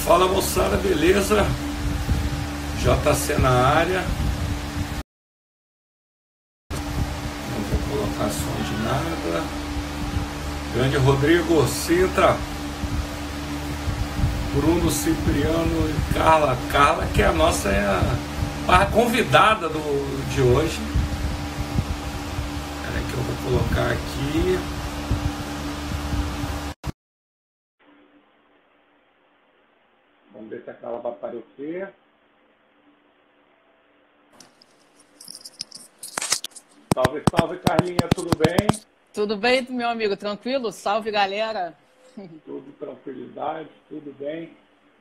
Fala moçada, beleza? JC na área. Não vou colocar som de nada. Grande Rodrigo Sintra, Bruno Cipriano e Carla. Carla, que é a nossa convidada de hoje. Espera que eu vou colocar aqui. Vamos ver se a Carla vai aparecer. Salve, salve, Carlinha, tudo bem? Tudo bem, meu amigo? Tranquilo? Salve, galera. Tudo tranquilidade, tudo bem?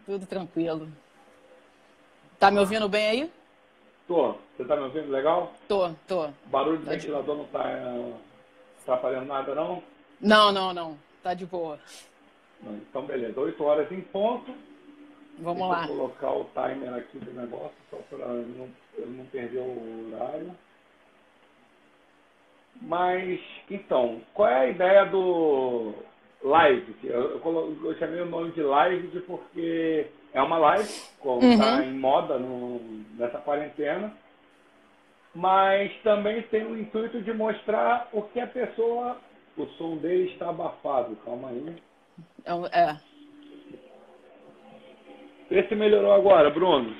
Tudo tranquilo. Tá me ouvindo bem aí? Tô. Você tá me ouvindo legal? Tô. O barulho do ventilador não tá atrapalhando nada, não? Não. Tá de boa. Então, beleza. 8 horas em ponto. Vamos lá. Vou colocar o timer aqui do negócio, só para eu não perder o horário. Mas, então, qual é a ideia do live? Eu chamei o nome de live porque é uma live, como está em moda nessa quarentena, mas também tem o intuito de mostrar o que a pessoa, o som dele está abafado. Calma aí. Vê se melhorou agora, Bruno.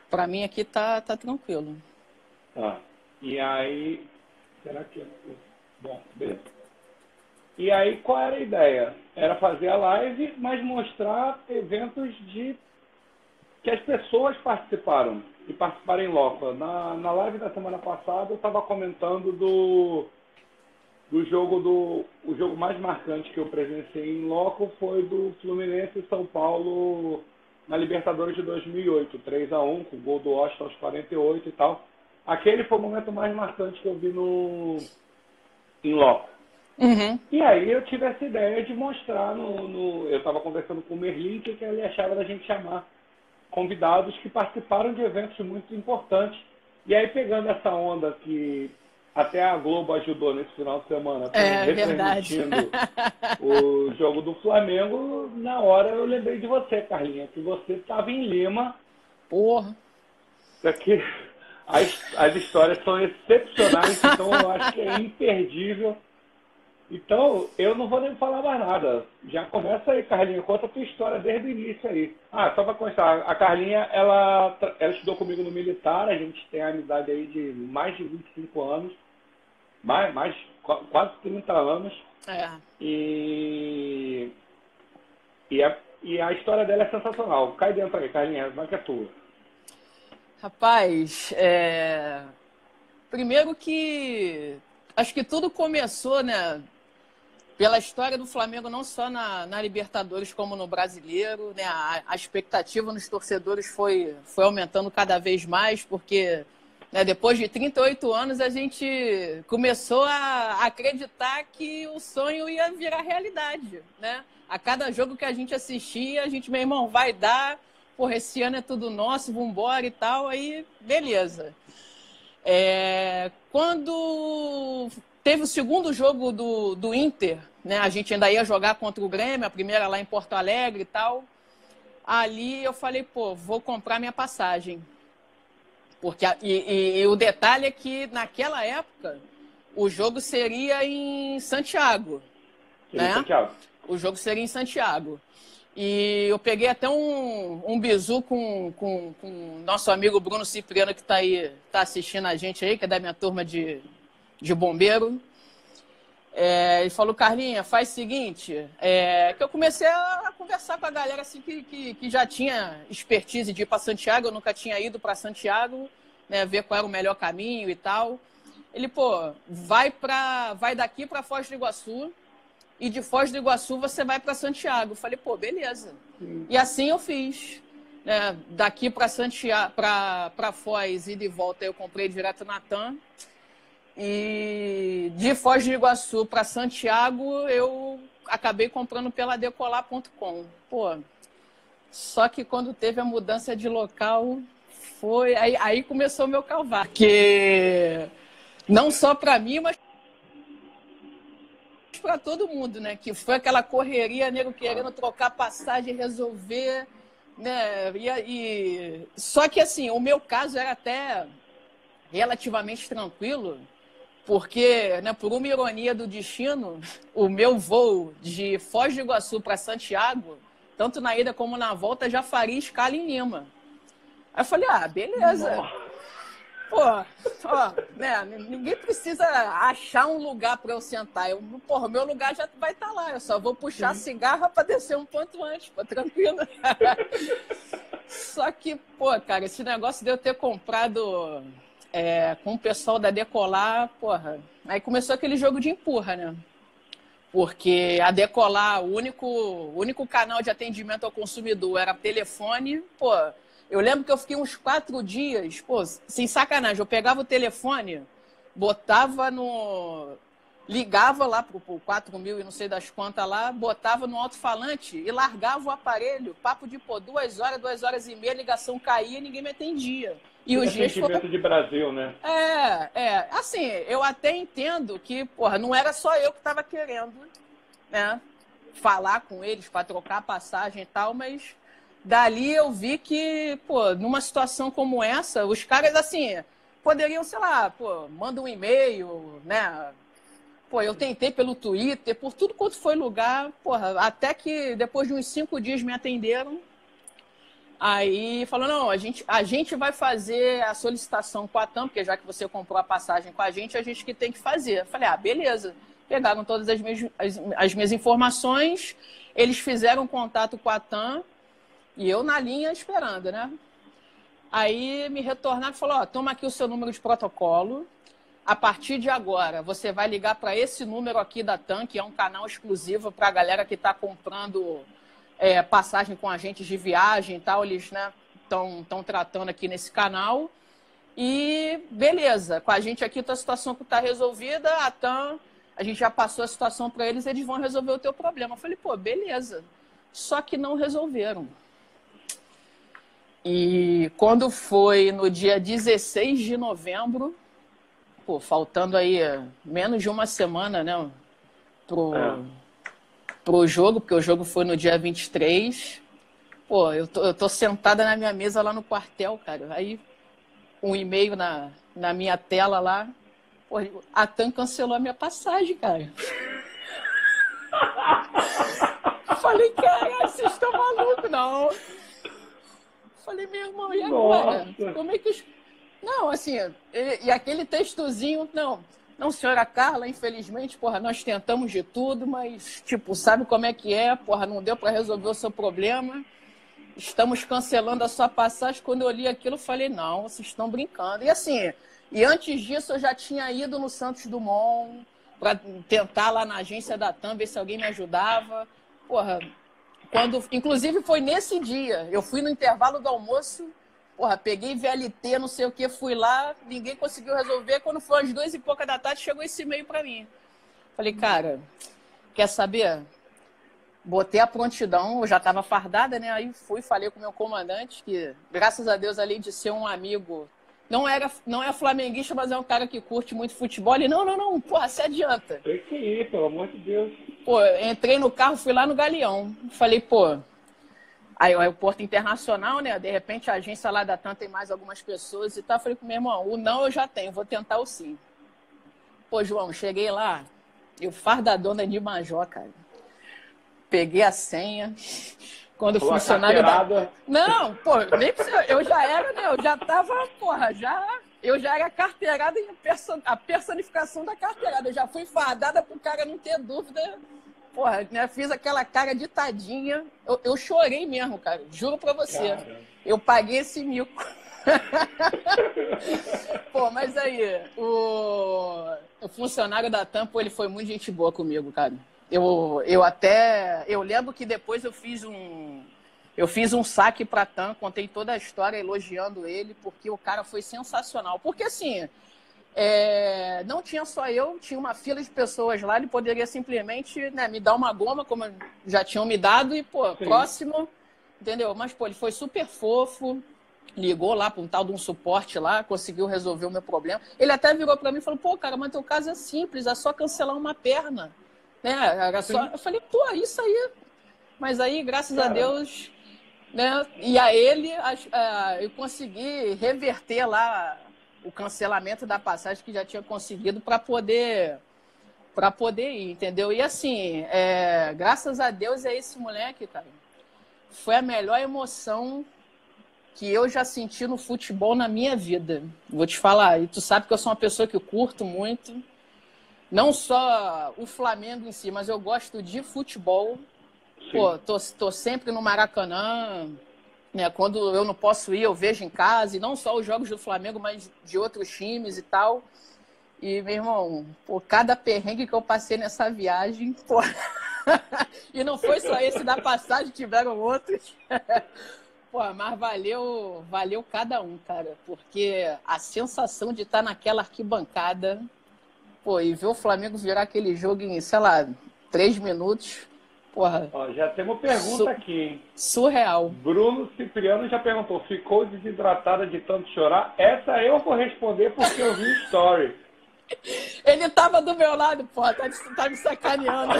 Para mim aqui tá tranquilo. Tá. E aí, será que... Bom, beleza. E aí, qual era a ideia? Era fazer a live, mas mostrar eventos que as pessoas participaram, e participaram em loco. Na live da semana passada, eu estava comentando do jogo o jogo mais marcante que eu presenciei em loco foi do Fluminense e São Paulo na Libertadores de 2008, 3-1, com o gol do Austin aos 48 e tal. Aquele foi o momento mais marcante que eu vi em loco. E aí eu tive essa ideia de mostrar eu estava conversando com o Merlin que ele achava da gente chamar convidados que participaram de eventos muito importantes. E aí, pegando essa onda que até a Globo ajudou nesse final de semana, retransmitindo o jogo do Flamengo, na hora eu lembrei de você, Carlinha, que você estava em Lima. Porra! Porque as histórias são excepcionais, então eu acho que é imperdível. Então, eu não vou nem falar mais nada. Já começa aí, Carlinha. Conta a tua história desde o início aí. Só para constar, a Carlinha, ela estudou comigo no militar. A gente tem amizade aí de mais de 25 anos. Quase 30 anos. E a história dela é sensacional. Cai dentro aí, Carlinha. Vai que é tua. Rapaz, primeiro que... Acho que tudo começou, né? Pela história do Flamengo, não só na Libertadores, como no Brasileiro, né? A expectativa nos torcedores foi aumentando cada vez mais, porque, né, depois de 38 anos a gente começou a acreditar que o sonho ia virar realidade, né? A cada jogo que a gente assistia, a gente, meu irmão, vai dar, porra, esse ano é tudo nosso, vambora e tal, aí beleza. Quando teve o segundo jogo do Inter, né, a gente ainda ia jogar contra o Grêmio, a primeira lá em Porto Alegre e tal. Ali eu falei, vou comprar minha passagem. Porque, e o detalhe é que naquela época o jogo seria em Santiago. Né? Santiago. O jogo seria em Santiago. E eu peguei até um bizu com o nosso amigo Bruno Cipriano, que está aí, tá assistindo a gente aí, que é da minha turma de bombeiro. Ele falou, Carlinha, faz o seguinte, que eu comecei a conversar com a galera assim, que já tinha expertise de ir para Santiago, eu nunca tinha ido para Santiago, né, ver qual era o melhor caminho e tal. Ele, vai daqui para Foz do Iguaçu, e de Foz do Iguaçu você vai para Santiago. Eu falei, beleza. E assim eu fiz. Né? Daqui para Santiago, para Foz e de volta eu comprei direto na TAM. E de Foz do Iguaçu para Santiago eu acabei comprando pela Decolar.com. Só que quando teve a mudança de local, aí começou o meu calvário. Porque não só para mim, mas para todo mundo, né? Que foi aquela correria, nego querendo trocar passagem, resolver, né? Só que, assim, o meu caso era até relativamente tranquilo, porque, né, por uma ironia do destino, o meu voo de Foz do Iguaçu para Santiago, tanto na ida como na volta, já faria escala em Lima. Aí eu falei, beleza. Nossa. Pô, ó, né, ninguém precisa achar um lugar para eu sentar. O meu lugar já vai estar lá. Eu só vou puxar a cigarra para descer um ponto antes, pô, tranquilo. Só que, pô, cara, esse negócio de eu ter comprado com o pessoal da Decolar, porra, aí começou aquele jogo de empurra, né? Porque a Decolar, o único canal de atendimento ao consumidor era telefone, pô. Eu lembro que eu fiquei uns 4 dias, pô, sem sacanagem, eu pegava o telefone, botava no... Ligava lá pro 4.000 e não sei das quantas lá, botava no alto-falante e largava o aparelho, papo de, 2 horas, 2 horas e meia, a ligação caía e ninguém me atendia. E os dias foram... de Brasil, né? Assim, eu até entendo que, porra, não era só eu que estava querendo, né, falar com eles para trocar passagem e tal, mas... Dali eu vi que, pô, numa situação como essa, os caras, assim, poderiam, sei lá, pô, manda um e-mail, né? Pô, eu tentei pelo Twitter, por tudo quanto foi lugar, porra, até que depois de uns 5 dias me atenderam. Aí falou, não, a gente vai fazer a solicitação com a TAM, porque já que você comprou a passagem com a gente que tem que fazer. Eu falei, beleza. Pegaram todas as minhas informações, eles fizeram contato com a TAM, e eu na linha esperando, né? Aí me retornaram e falou, toma aqui o seu número de protocolo. A partir de agora, você vai ligar para esse número aqui da TAM, que é um canal exclusivo para a galera que está comprando passagem com agentes de viagem e tal. Eles, né, estão tratando aqui nesse canal. E beleza, com a gente aqui a situação está resolvida, a TAM, a gente já passou a situação para eles, eles vão resolver o teu problema. Eu falei, pô, beleza. Só que não resolveram. E quando foi no dia 16 de novembro, pô, faltando aí menos de uma semana, né, pro jogo, porque o jogo foi no dia 23, pô, eu tô sentada na minha mesa lá no quartel, cara, aí um e-mail na minha tela lá, pô, a TAM cancelou a minha passagem, cara. Falei, caralho, vocês estão malucos, não? Falei, meu irmão, e agora? Nossa. Como é que... Não, assim, e aquele textozinho, não, senhora Carla, infelizmente, porra, nós tentamos de tudo, mas, tipo, sabe como é que é? Porra, não deu para resolver o seu problema. Estamos cancelando a sua passagem. Quando eu li aquilo, eu falei, não, vocês estão brincando. E assim, antes disso eu já tinha ido no Santos Dumont para tentar lá na agência da TAM ver se alguém me ajudava. Porra, inclusive foi nesse dia, eu fui no intervalo do almoço, porra, peguei VLT, não sei o que, fui lá, ninguém conseguiu resolver. Quando foi às 2 e pouca da tarde, chegou esse e-mail para mim. Falei, cara, quer saber? Botei a prontidão, eu já estava fardada, né? Aí falei com o meu comandante, que graças a Deus, além de ser um amigo, não é flamenguista, mas é um cara que curte muito futebol. Ele, não, porra, se adianta. Tem que ir, pelo amor de Deus. Pô, entrei no carro, fui lá no Galeão. Falei, pô, aí o aeroporto internacional, né? De repente a agência lá da TAM tem mais algumas pessoas e tal. Falei com meu irmão, o não eu já tenho, vou tentar o sim. Pô, João, cheguei lá, eu fardadona de Major, cara. Peguei a senha. Quando o funcionário da... Não, pô, nem precisa. Eu já era, né? Eu já tava, porra, eu já era carteirada em a personificação da carteirada. Eu já fui fardada pro cara não ter dúvida. Porra, né? Fiz aquela cara de tadinha. Eu chorei mesmo, cara. Juro pra você. Caramba. Eu paguei esse mico. Pô, mas aí, o funcionário da TAM, ele foi muito gente boa comigo, cara. Eu lembro que depois eu fiz um saque para a TAM, contei toda a história elogiando ele, porque o cara foi sensacional. Porque assim, não tinha só eu, tinha uma fila de pessoas lá, ele poderia simplesmente, né, me dar uma goma, como já tinham me dado, e, pô, sim, próximo, entendeu? Mas, pô, ele foi super fofo, ligou lá para um tal de um suporte lá, conseguiu resolver o meu problema. Ele até virou para mim e falou, pô, cara, mas teu caso é simples, é só cancelar uma perna. né? Era só, eu falei, pô, isso aí. Mas aí, graças a Deus, né? E a ele, eu consegui reverter lá o cancelamento da passagem que já tinha conseguido para poder ir, entendeu? E assim, graças a Deus é esse moleque, cara. Foi a melhor emoção que eu já senti no futebol na minha vida. Vou te falar, e tu sabe que eu sou uma pessoa que eu curto muito, não só o Flamengo em si, mas eu gosto de futebol. Sim. Pô, tô sempre no Maracanã, né? Quando eu não posso ir, eu vejo em casa, e não só os jogos do Flamengo, mas de outros times e tal. E, meu irmão, pô, cada perrengue que eu passei nessa viagem, pô... E não foi só esse da passagem, tiveram outros. Pô, mas valeu cada um, cara. Porque a sensação de estar naquela arquibancada, pô, e ver o Flamengo virar aquele jogo em, sei lá, 3 minutos, porra. Ó, já temos pergunta aqui, hein? Surreal. Bruno Cipriano já perguntou, ficou desidratada de tanto chorar? Essa eu vou responder porque eu vi story. Ele tava do meu lado, pô, tá me sacaneando.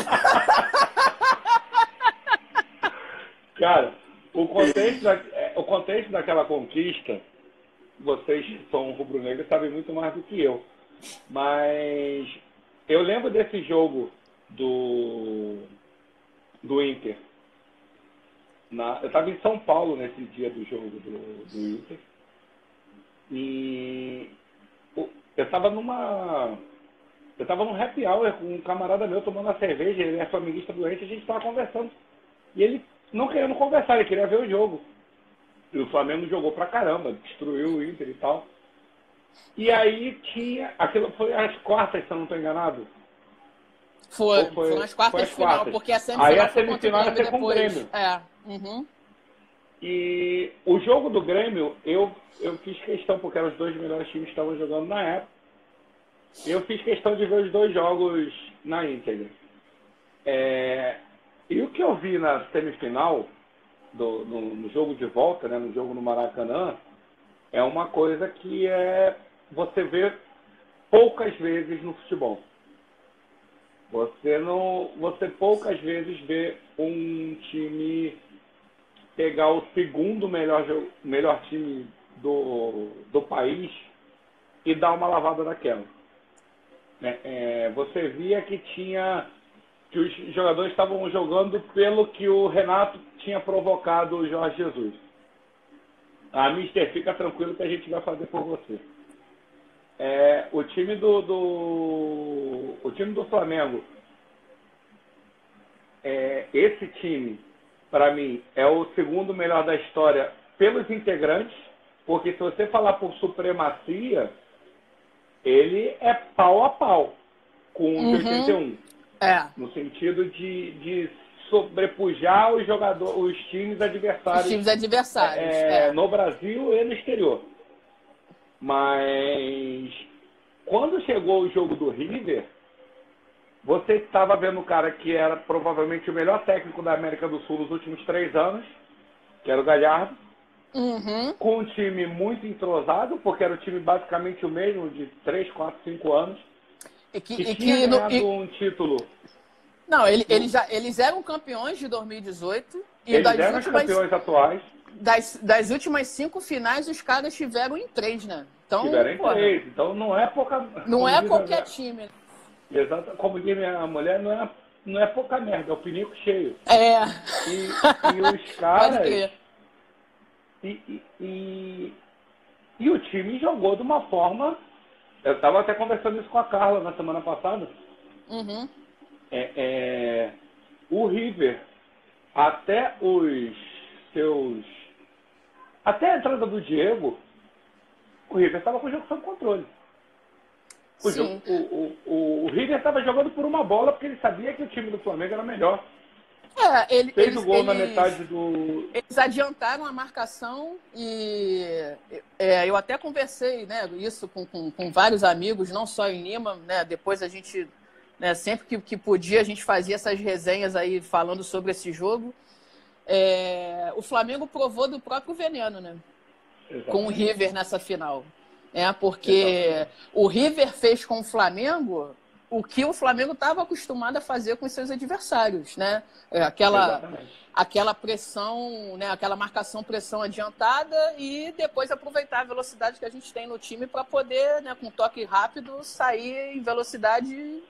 Cara, o contexto daquela conquista, vocês que são rubro-negros sabem muito mais do que eu. Mas eu lembro desse jogo do Inter. Eu estava em São Paulo nesse dia do jogo do Inter. E eu estava num happy hour com um camarada meu tomando uma cerveja, ele é flamenguista doente, a gente estava conversando. E ele não querendo conversar, ele queria ver o jogo. E o Flamengo jogou pra caramba, destruiu o Inter e tal. E aí aquilo foi às quartas, se eu não estou enganado. Foram as quartas de final, porque a semifinal aí a semifinal ia ser com o Grêmio. Uhum. E o jogo do Grêmio, eu fiz questão, porque eram os dois melhores times que estavam jogando na época. Eu fiz questão de ver os dois jogos na íntegra. E o que eu vi na semifinal, no jogo de volta, né, no jogo no Maracanã, é uma coisa que você vê poucas vezes no futebol. Você poucas vezes vê um time pegar o segundo melhor time do país e dar uma lavada daquela. Você via que os jogadores estavam jogando pelo que o Renato tinha provocado o Jorge Jesus. Mister, fica tranquilo que a gente vai fazer por você. O time do Flamengo, esse time, para mim, é o segundo melhor da história pelos integrantes, porque se você falar por supremacia, ele é pau a pau com o de 81. No sentido de sobrepujar os times adversários. Os times adversários. No Brasil e no exterior. Mas quando chegou o jogo do River, você estava vendo um cara que era provavelmente o melhor técnico da América do Sul nos últimos 3 anos, que era o Galhardo, com um time muito entrosado, porque era o time basicamente o mesmo de 3, 4, 5 anos, que tinha ganhado um título. Não, eles eram campeões de 2018. E eles eram os campeões atuais. Das últimas 5 finais, os caras tiveram em 3, né? Então, tiveram em 3. Então não é pouca... Não é qualquer time. Exato. Como diz minha mulher, não é pouca merda, é o pinico cheio. E os caras... E o time jogou de uma forma... Eu estava até conversando isso com a Carla na semana passada. O River, até a entrada do Diego, o River estava com o jogo sob controle. O River estava jogando por uma bola porque ele sabia que o time do Flamengo era melhor. Fez o gol na metade do... Eles adiantaram a marcação e eu até conversei, né, isso com vários amigos, não só em Lima, né, depois a gente, né, sempre que podia, a gente fazia essas resenhas aí falando sobre esse jogo. O Flamengo provou do próprio veneno, né? Exatamente. Com o River nessa final. Porque o River fez com o Flamengo o que o Flamengo estava acostumado a fazer com os seus adversários, né? Aquela pressão, né? Aquela marcação-pressão adiantada e depois aproveitar a velocidade que a gente tem no time para poder, né, com um toque rápido, sair em velocidade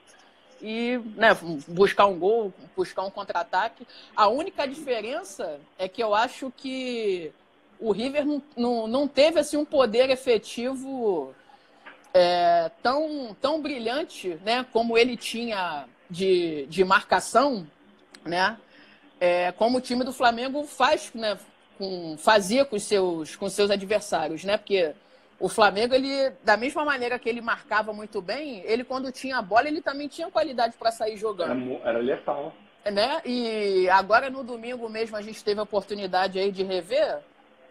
e, né, buscar um gol, buscar um contra-ataque. A única diferença é que eu acho que o River não teve assim, um poder efetivo tão brilhante, né, como ele tinha de marcação, né, como o time do Flamengo fazia com os seus adversários, né, porque o Flamengo, ele, da mesma maneira que ele marcava muito bem, ele quando tinha a bola, ele também tinha qualidade para sair jogando. Era letal. Né? E agora no domingo mesmo a gente teve a oportunidade aí de rever.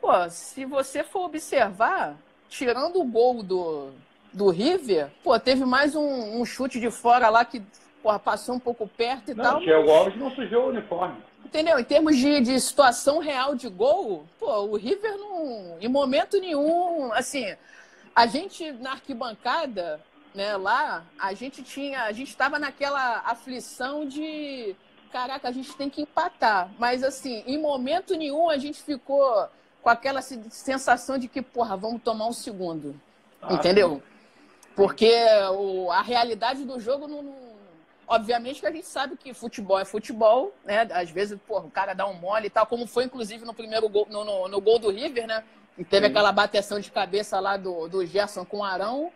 Pô, se você for observar, tirando o gol do River, pô, teve mais um chute de fora lá que, porra, passou um pouco perto e tal. O Thiago Alves não sujou o uniforme. Entendeu? Em termos de situação real de gol, pô, o River não, em momento nenhum, assim, a gente na arquibancada, né, lá, a gente estava naquela aflição de, caraca, a gente tem que empatar, mas assim, em momento nenhum a gente ficou com aquela sensação de que, porra, vamos tomar um segundo, entendeu? Porque a realidade do jogo não. Obviamente que a gente sabe que futebol é futebol, né? Às vezes, porra, o cara dá um mole e tal, como foi, inclusive, no primeiro gol, no gol do River, né? E teve aquela bateção de cabeça lá do Gerson com o Arão.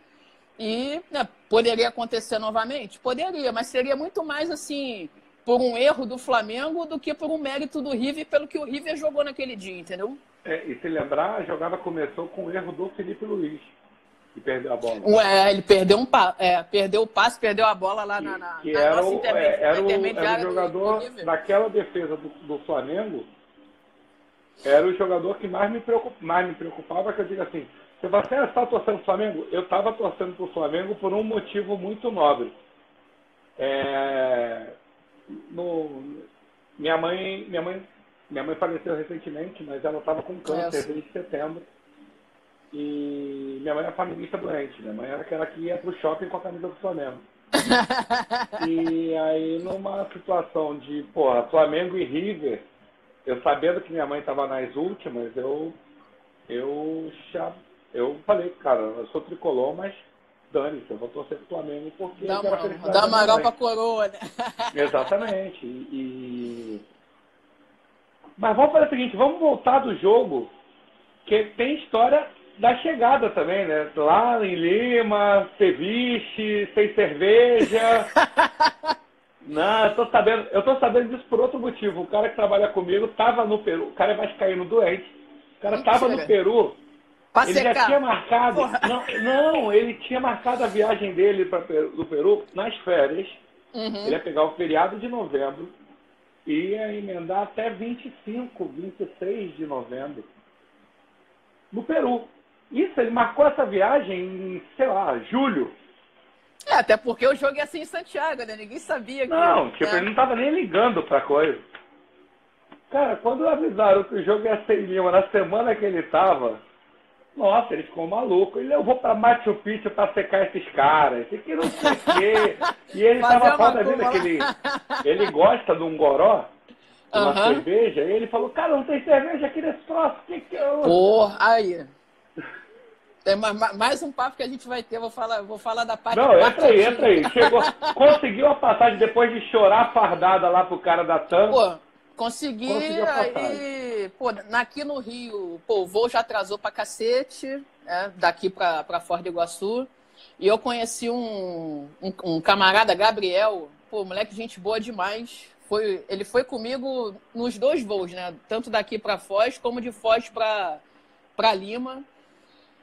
E, né, poderia acontecer novamente? Poderia, mas seria muito mais, assim, por um erro do Flamengo do que por um mérito do River, pelo que o River jogou naquele dia, entendeu? E se lembrar, a jogada começou com o erro do Felipe Luiz. E perdeu a bola. Ele perdeu perdeu o passe, perdeu a bola lá na nossa intermediária. Era o jogador daquela defesa do Flamengo, era o jogador que mais me preocupava, que eu digo assim, se você está torcendo pro Flamengo, eu estava torcendo pro Flamengo por um motivo muito nobre. Minha mãe faleceu recentemente, mas ela estava com câncer desde setembro. E minha mãe era familista doente. Minha mãe era aquela que ia pro shopping com a camisa do Flamengo. E aí, numa situação de, porra, Flamengo e River, eu sabendo que minha mãe estava nas últimas, eu falei, cara, eu sou tricolor, mas dane-se, eu vou torcer pro Flamengo porque eu quero felicidade. Dá uma Europa coroa, né? Exatamente. Mas vamos fazer o seguinte, vamos voltar do jogo, que tem história da chegada também, né? Lá em Lima, ceviche, sem cerveja. Não, eu tô sabendo disso por outro motivo. O cara que trabalha comigo tava no Peru. O cara é vascaíno doente. O cara tava no Peru. Ele já tinha marcado. Não, ele tinha marcado a viagem dele do Peru nas férias. Ele ia pegar o feriado de novembro e ia emendar até 25, 26 de novembro. No Peru. Isso, ele marcou essa viagem em, sei lá, julho. Até porque o jogo ia ser em Santiago, né? Ninguém sabia que... Não, ele não tava nem ligando pra coisa. Cara, quando avisaram que o jogo ia ser em Lima na semana que ele tava, nossa, ele ficou maluco. Eu vou pra Machu Picchu pra secar esses caras. Que não sei o quê. E ele tava foda vida que ele gosta de um goró, de uma cerveja, e ele falou, cara, não tem cerveja aqui nesse troço. Que eu... Porra, aí... Tem mais um papo que a gente vai ter, vou falar da parte... Não, entra aí. Conseguiu a passagem depois de chorar fardada lá pro cara da TAM. Pô, consegui aí... Pô, aqui no Rio, pô, o voo já atrasou pra cacete, daqui pra Foz do Iguaçu. E eu conheci um camarada, Gabriel, pô, moleque, gente boa demais. Ele foi comigo nos dois voos, né? Tanto daqui pra Foz, como de Foz pra Lima.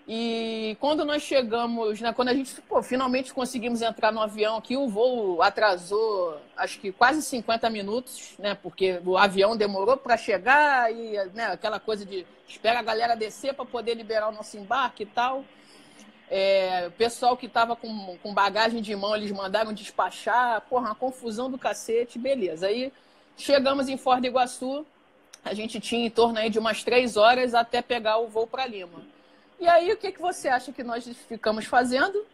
E quando nós chegamos, né, quando a gente finalmente conseguimos entrar no avião aqui, o voo atrasou acho que quase 50 minutos, né, porque o avião demorou para chegar e, né, aquela coisa de espera a galera descer para poder liberar o nosso embarque e tal. O pessoal que estava com bagagem de mão, eles mandaram despachar, porra, uma confusão do cacete, beleza. Aí chegamos em Foz do Iguaçu, a gente tinha em torno aí de umas 3 horas até pegar o voo para Lima. E aí, o que você acha que nós ficamos fazendo?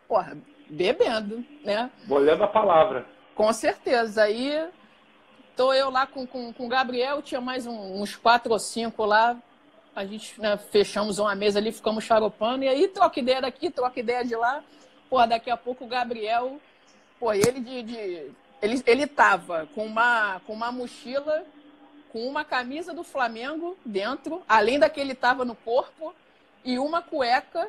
Porra, bebendo, né? Bolhando a palavra. Com certeza. Aí tô eu lá com o Gabriel, tinha mais uns 4 ou 5 lá. A gente, né, fechamos uma mesa ali, ficamos xaropando, e aí troca ideia daqui, troca ideia de lá. Pô, daqui a pouco o Gabriel, pô, ele tava com uma mochila, com uma camisa do Flamengo dentro, além da que ele tava no corpo, e uma cueca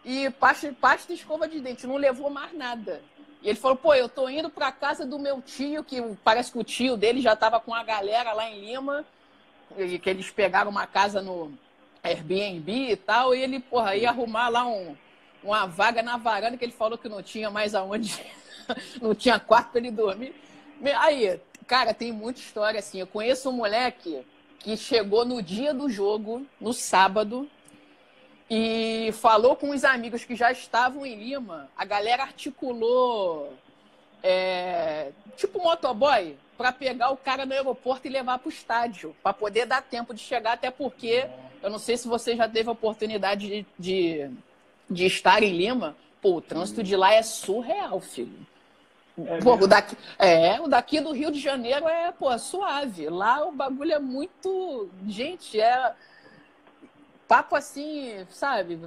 e pasta e escova de dente. Não levou mais nada. E ele falou, pô, eu tô indo pra casa do meu tio, que parece que o tio dele já tava com a galera lá em Lima, que eles pegaram uma casa no Airbnb e tal, e ele, porra, ia arrumar lá uma vaga na varanda, que ele falou que não tinha mais aonde, não tinha quarto para ele dormir. Aí, cara, tem muita história assim. Eu conheço um moleque que chegou no dia do jogo, no sábado, e falou com os amigos que já estavam em Lima. A galera articulou tipo motoboy para pegar o cara no aeroporto e levar para o estádio, para poder dar tempo de chegar, até porque eu não sei se você já teve a oportunidade de estar em Lima. Pô, o trânsito de lá é surreal, filho. Pô, o daqui do Rio de Janeiro pô, suave. Lá o bagulho é muito... Gente, papo assim, sabe?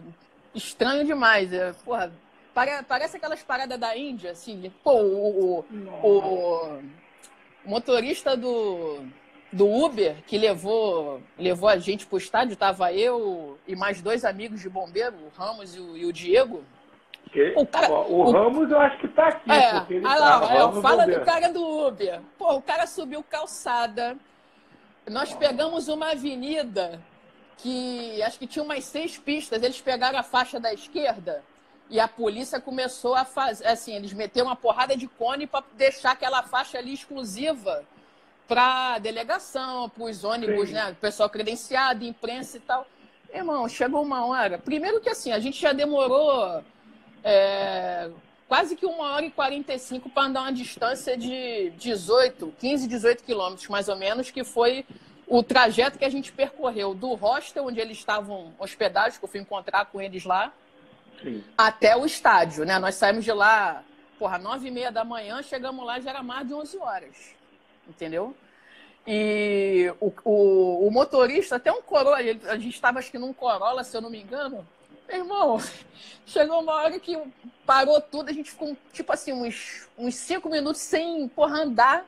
Estranho demais. Porra, parece aquelas paradas da Índia, assim. Pô, o motorista do Uber que levou a gente pro estádio, tava eu e mais 2 amigos de bombeiro, o Ramos e o Diego. O Ramos eu acho que tá aqui. Fala do cara do Uber. Pô, o cara subiu calçada. Nós pegamos uma avenida que acho que tinha umas 6 pistas. Eles pegaram a faixa da esquerda e a polícia começou a fazer, assim, eles meteram uma porrada de cone para deixar aquela faixa ali exclusiva para delegação, para os ônibus, né? Pessoal credenciado, imprensa e tal. Irmão, chegou uma hora. Primeiro que assim, a gente já demorou quase que 1h45 para andar uma distância de 15, 18 quilômetros, mais ou menos, que foi o trajeto que a gente percorreu do hostel onde eles estavam hospedados, que eu fui encontrar com eles lá, sim, até o estádio, né? Nós saímos de lá, 9h30 da manhã, chegamos lá, já era mais de 11 horas, entendeu? E o motorista, até um Corolla, a gente estava acho que num Corolla, se eu não me engano. Meu irmão, chegou uma hora que parou tudo, a gente ficou, tipo assim, uns 5 minutos sem, andar.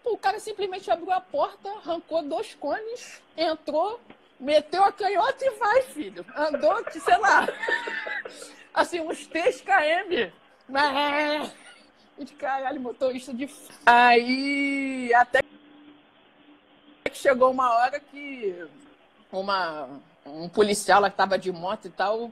O cara simplesmente abriu a porta, arrancou 2 cones, entrou, meteu a canhota e vai, filho. Andou, sei lá, assim, uns 3 km. De caralho, motorista de... Aí, até que chegou uma hora que um policial lá que tava de moto e tal,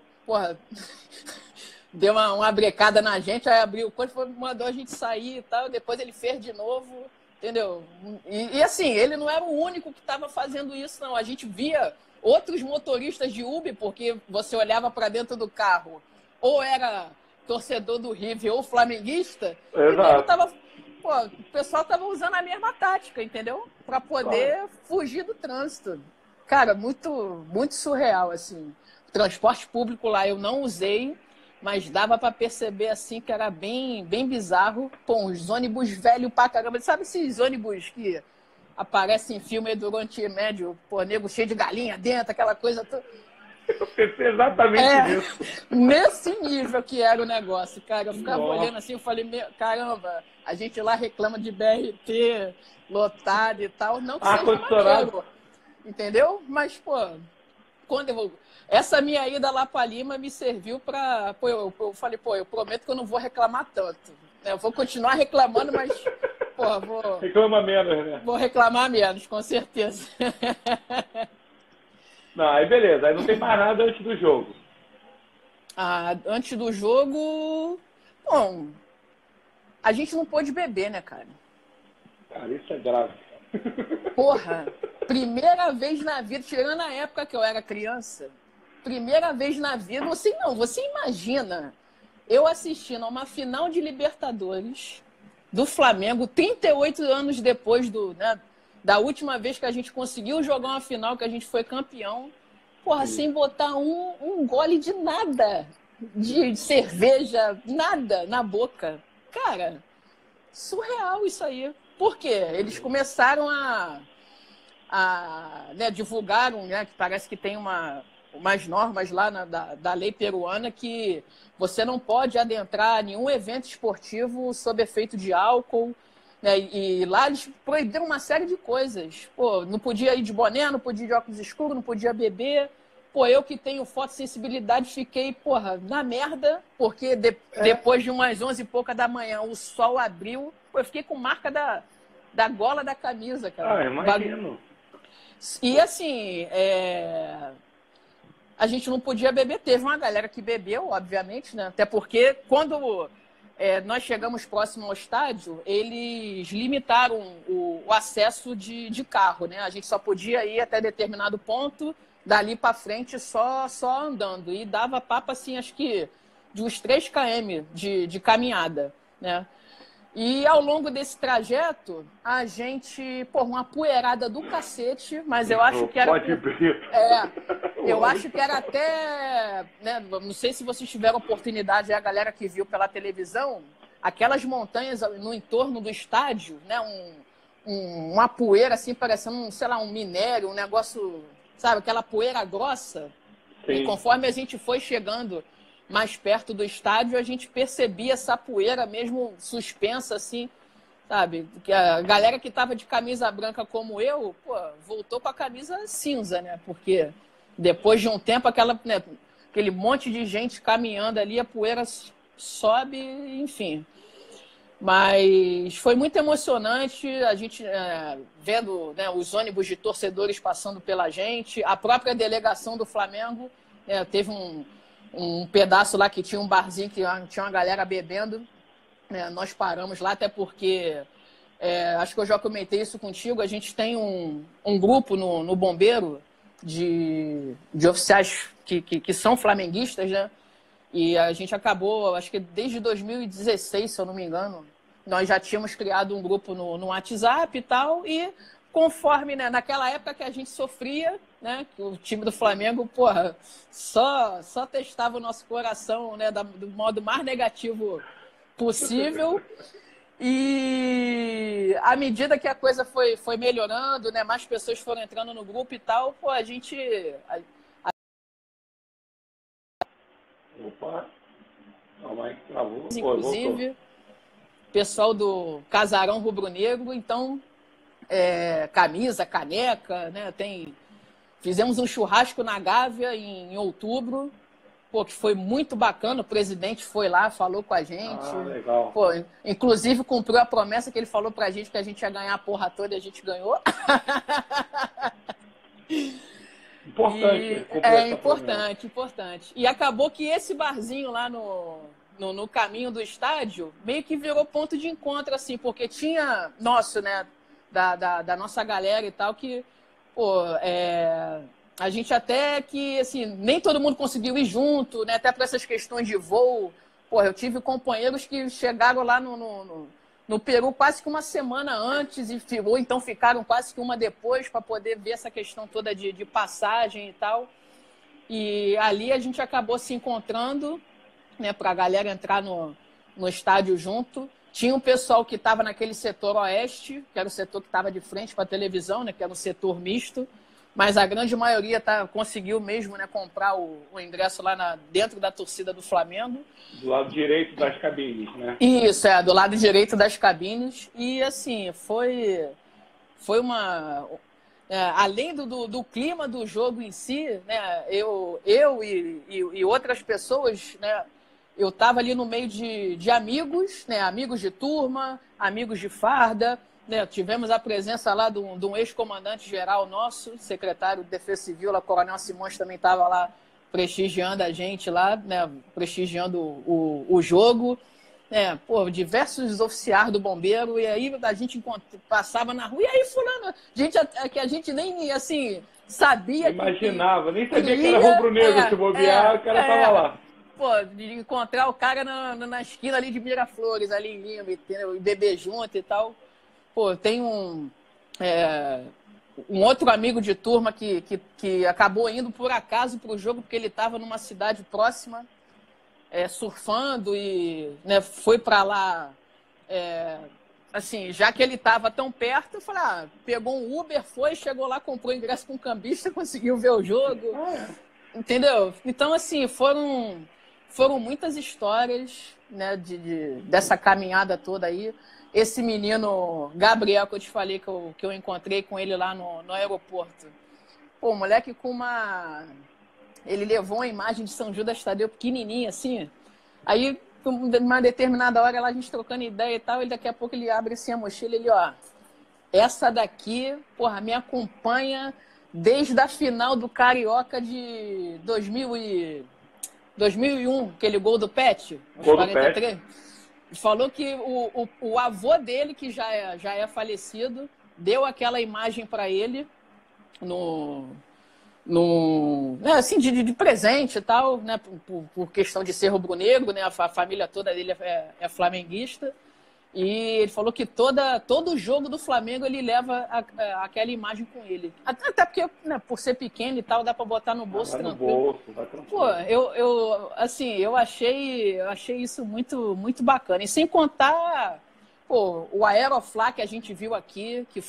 deu uma brecada na gente, aí abriu o cone, mandou a gente sair e tal, depois ele fez de novo, entendeu? E assim, ele não era o único que estava fazendo isso, não. A gente via outros motoristas de Uber, porque você olhava para dentro do carro, ou era torcedor do River ou flamenguista, exato, o pessoal tava usando a mesma tática, entendeu? Para poder fugir do trânsito. Cara, muito, muito surreal, assim. O transporte público lá eu não usei, mas dava para perceber, assim, que era bem, bem bizarro. Pô, uns ônibus velhos pra caramba. Sabe esses ônibus que aparecem em filme do Oriente Médio? Pô, nego cheio de galinha dentro, aquela coisa toda. Eu pensei exatamente nisso. Nesse nível que era o negócio, cara. Eu ficava olhando assim, eu falei, caramba, a gente lá reclama de BRT lotado e tal. Não que seja maneiro, entendeu? Mas, essa minha ida lá para Lima me serviu para... eu falei, eu prometo que eu não vou reclamar tanto. Eu vou continuar reclamando, mas, vou... Reclama menos, né? Vou reclamar menos, com certeza. Não, aí beleza, aí não tem mais nada antes do jogo. Antes do jogo... Bom, a gente não pôde beber, né, cara? Cara, isso é grave. Porra, primeira vez na vida, tirando a época que eu era criança, primeira vez na vida, você imagina eu assistindo a uma final de Libertadores do Flamengo, 38 anos depois da última vez que a gente conseguiu jogar uma final, que a gente foi campeão, sem botar um gole de nada. de cerveja, nada na boca. Cara, surreal isso aí. Por quê? Eles começaram né, divulgaram, né, que parece que tem umas normas lá da lei peruana que você não pode adentrar nenhum evento esportivo sob efeito de álcool, né, e lá eles proibiram uma série de coisas. Pô, não podia ir de boné, não podia ir de óculos escuros, não podia beber. Pô, eu que tenho fotossensibilidade fiquei, porra, na merda, porque depois de umas 11 e pouca da manhã o sol abriu, pô, eu fiquei com marca da gola da camisa, cara. Imagino. E assim, a gente não podia beber. Teve uma galera que bebeu, obviamente, né? Até porque quando nós chegamos próximo ao estádio, eles limitaram o acesso de carro, né? A gente só podia ir até determinado ponto, dali para frente só andando. E dava papo, assim, acho que de uns 3 km de caminhada, né? E ao longo desse trajeto, a gente, uma poeirada do cacete, mas eu acho que era. Pode ver. Eu acho que era até. Né, não sei se vocês tiveram oportunidade, a galera que viu pela televisão, aquelas montanhas no entorno do estádio, né? Uma poeira assim, parecendo, sei lá, um minério, um negócio, sabe, aquela poeira grossa. Sim. E conforme a gente foi chegando mais perto do estádio, a gente percebia essa poeira mesmo suspensa, assim, sabe? Que a galera que estava de camisa branca como eu, voltou com a camisa cinza, né? Porque depois de um tempo, aquele monte de gente caminhando ali, a poeira sobe, enfim. Mas foi muito emocionante a gente vendo, né, os ônibus de torcedores passando pela gente, a própria delegação do Flamengo, teve um pedaço lá que tinha um barzinho que tinha uma galera bebendo, né? Nós paramos lá, até porque acho que eu já comentei isso contigo, a gente tem um grupo no Bombeiro de oficiais que são flamenguistas, né? E a gente acabou, acho que desde 2016, se eu não me engano, nós já tínhamos criado um grupo no WhatsApp e tal, e conforme, né, naquela época que a gente sofria, né, que o time do Flamengo, só testava o nosso coração, né, do modo mais negativo possível. E à medida que a coisa foi melhorando, né, mais pessoas foram entrando no grupo e tal, a gente... Opa, calma aí, travou. Inclusive, pessoal do Casarão Rubro-Negro, então, camisa, caneca, né, fizemos um churrasco na Gávea em outubro, que foi muito bacana, o presidente foi lá, falou com a gente. Legal. Inclusive cumpriu a promessa que ele falou pra gente que a gente ia ganhar a porra toda e a gente ganhou. Importante. Importante. E acabou que esse barzinho lá no caminho do estádio meio que virou ponto de encontro, assim, porque tinha nosso, né, da nossa galera e tal, que, a gente até que, assim, nem todo mundo conseguiu ir junto, né, até para essas questões de voo. Eu tive companheiros que chegaram lá no Peru quase que uma semana antes ou então ficaram quase que uma depois para poder ver essa questão toda de passagem e tal. E ali a gente acabou se encontrando, né, para a galera entrar no estádio junto. Tinha um pessoal que estava naquele setor oeste, que era o setor que estava de frente para a televisão, né, que era um setor misto, mas a grande maioria conseguiu mesmo, né, comprar o ingresso lá dentro da torcida do Flamengo. Do lado direito das cabines, né? Isso, do lado direito das cabines. E, assim, foi uma... além do clima do jogo em si, né, eu e outras pessoas, né, eu estava ali no meio de amigos, né, amigos de turma, amigos de farda, né, tivemos a presença lá de um ex-comandante-geral nosso, secretário de Defesa Civil, lá, Coronel Simões, também estava lá prestigiando a gente lá, né, prestigiando o jogo. Diversos oficiais do bombeiro, e aí a gente passava na rua, e aí fulano, que a gente nem, assim, sabia. Imaginava, nem sabia que era rubro-negro, se bobear, o cara tava lá. De encontrar o cara na esquina ali de Miraflores, ali em Lima, e beber junto e tal. Tem um outro amigo de turma que acabou indo por acaso para o jogo, porque ele estava numa cidade próxima. surfando e, né, foi para lá, assim, já que ele estava tão perto, eu falei, pegou um Uber, chegou lá, comprou ingresso com um cambista, conseguiu ver o jogo, entendeu? Então, assim, foram muitas histórias, né, dessa caminhada toda aí. Esse menino, Gabriel, que eu te falei, que eu encontrei com ele lá no aeroporto. Pô, o moleque com uma... Ele levou uma imagem de São Judas Tadeu pequenininha, assim. Aí, uma determinada hora, lá a gente trocando ideia e tal, e daqui a pouco ele abre assim a mochila e ele, essa daqui, porra, me acompanha desde a final do Carioca de 2001, aquele gol do Pet, os 43. Falou que o avô dele, que já é falecido, deu aquela imagem para ele assim, de presente e tal, né, por questão de ser rubro-negro, né, a família toda dele é flamenguista. E ele falou que todo jogo do Flamengo ele leva aquela imagem com ele. Até porque, né, por ser pequeno e tal, dá para botar no bolso tranquilo. Pô, eu achei isso muito, muito bacana. E sem contar, pô, o Aeroflá que a gente viu aqui, que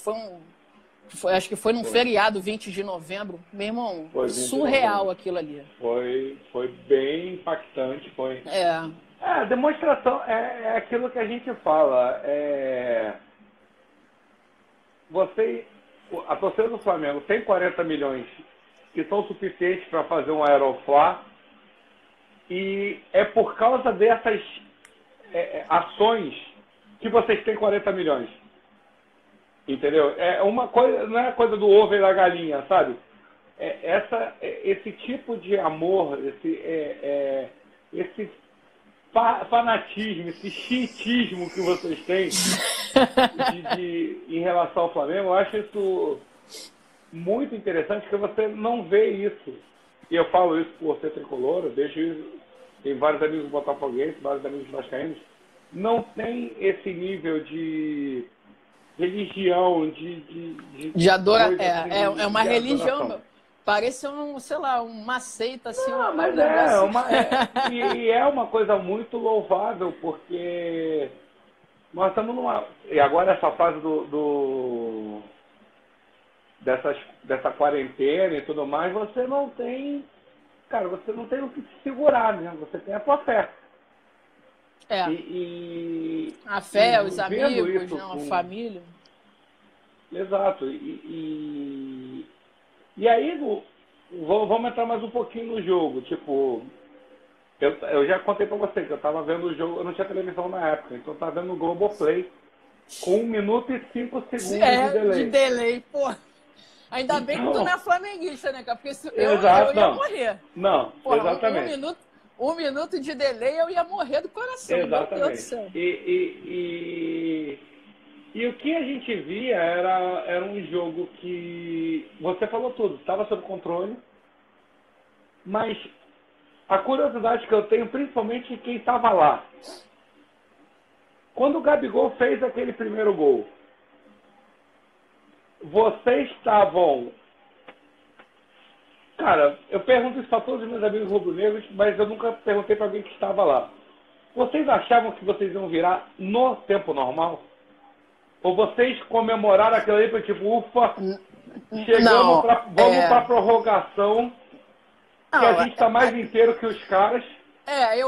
acho que foi num feriado 20 de novembro. Meu irmão, surreal aquilo ali. Foi bem impactante, foi... A demonstração é aquilo que a gente fala. A torcida do Flamengo tem 40 milhões que são suficientes para fazer um Aeroflá, e é por causa dessas ações que vocês têm 40 milhões. Entendeu? É uma coisa, não é coisa do ovo e da galinha, sabe? Esse tipo de amor, esse fanatismo, esse chiitismo que vocês têm em relação ao Flamengo, eu acho isso muito interessante, porque você não vê isso. E eu falo isso por ser tricolor, eu deixo isso, tem vários amigos botafoguenses, vários amigos vascaínos, não tem esse nível de religião, de adoração. É uma religião, adoração. Parece sei lá, uma seita assim. Não, mas é uma coisa muito louvável, porque nós estamos e agora essa fase dessa quarentena e tudo mais, você não tem o que se segurar, né? Você tem a tua fé. A fé, os amigos, a família. Exato. E aí, vamos entrar mais um pouquinho no jogo. Tipo, eu já contei pra você que eu tava vendo o jogo, eu não tinha televisão na época, então eu tava vendo o Globoplay com 1 minuto e 5 segundos de delay. De delay, pô. Ainda bem que tu não é flamenguista, né, cara? Porque eu ia morrer. Não, porra, exatamente. 1 minuto de delay, eu ia morrer do coração. Exatamente. Meu Deus do céu. E o que a gente via era um jogo que... Você falou tudo, estava sob controle, mas a curiosidade que eu tenho, principalmente quem estava lá. Quando o Gabigol fez aquele primeiro gol, vocês estavam... Cara, eu pergunto isso para todos os meus amigos rubro-negros, mas eu nunca perguntei para alguém que estava lá. Vocês achavam que vocês iam virar no tempo normal? Ou vocês comemoraram aquilo aí para tipo, ufa, vamos para a prorrogação, que a gente está mais inteiro que os caras?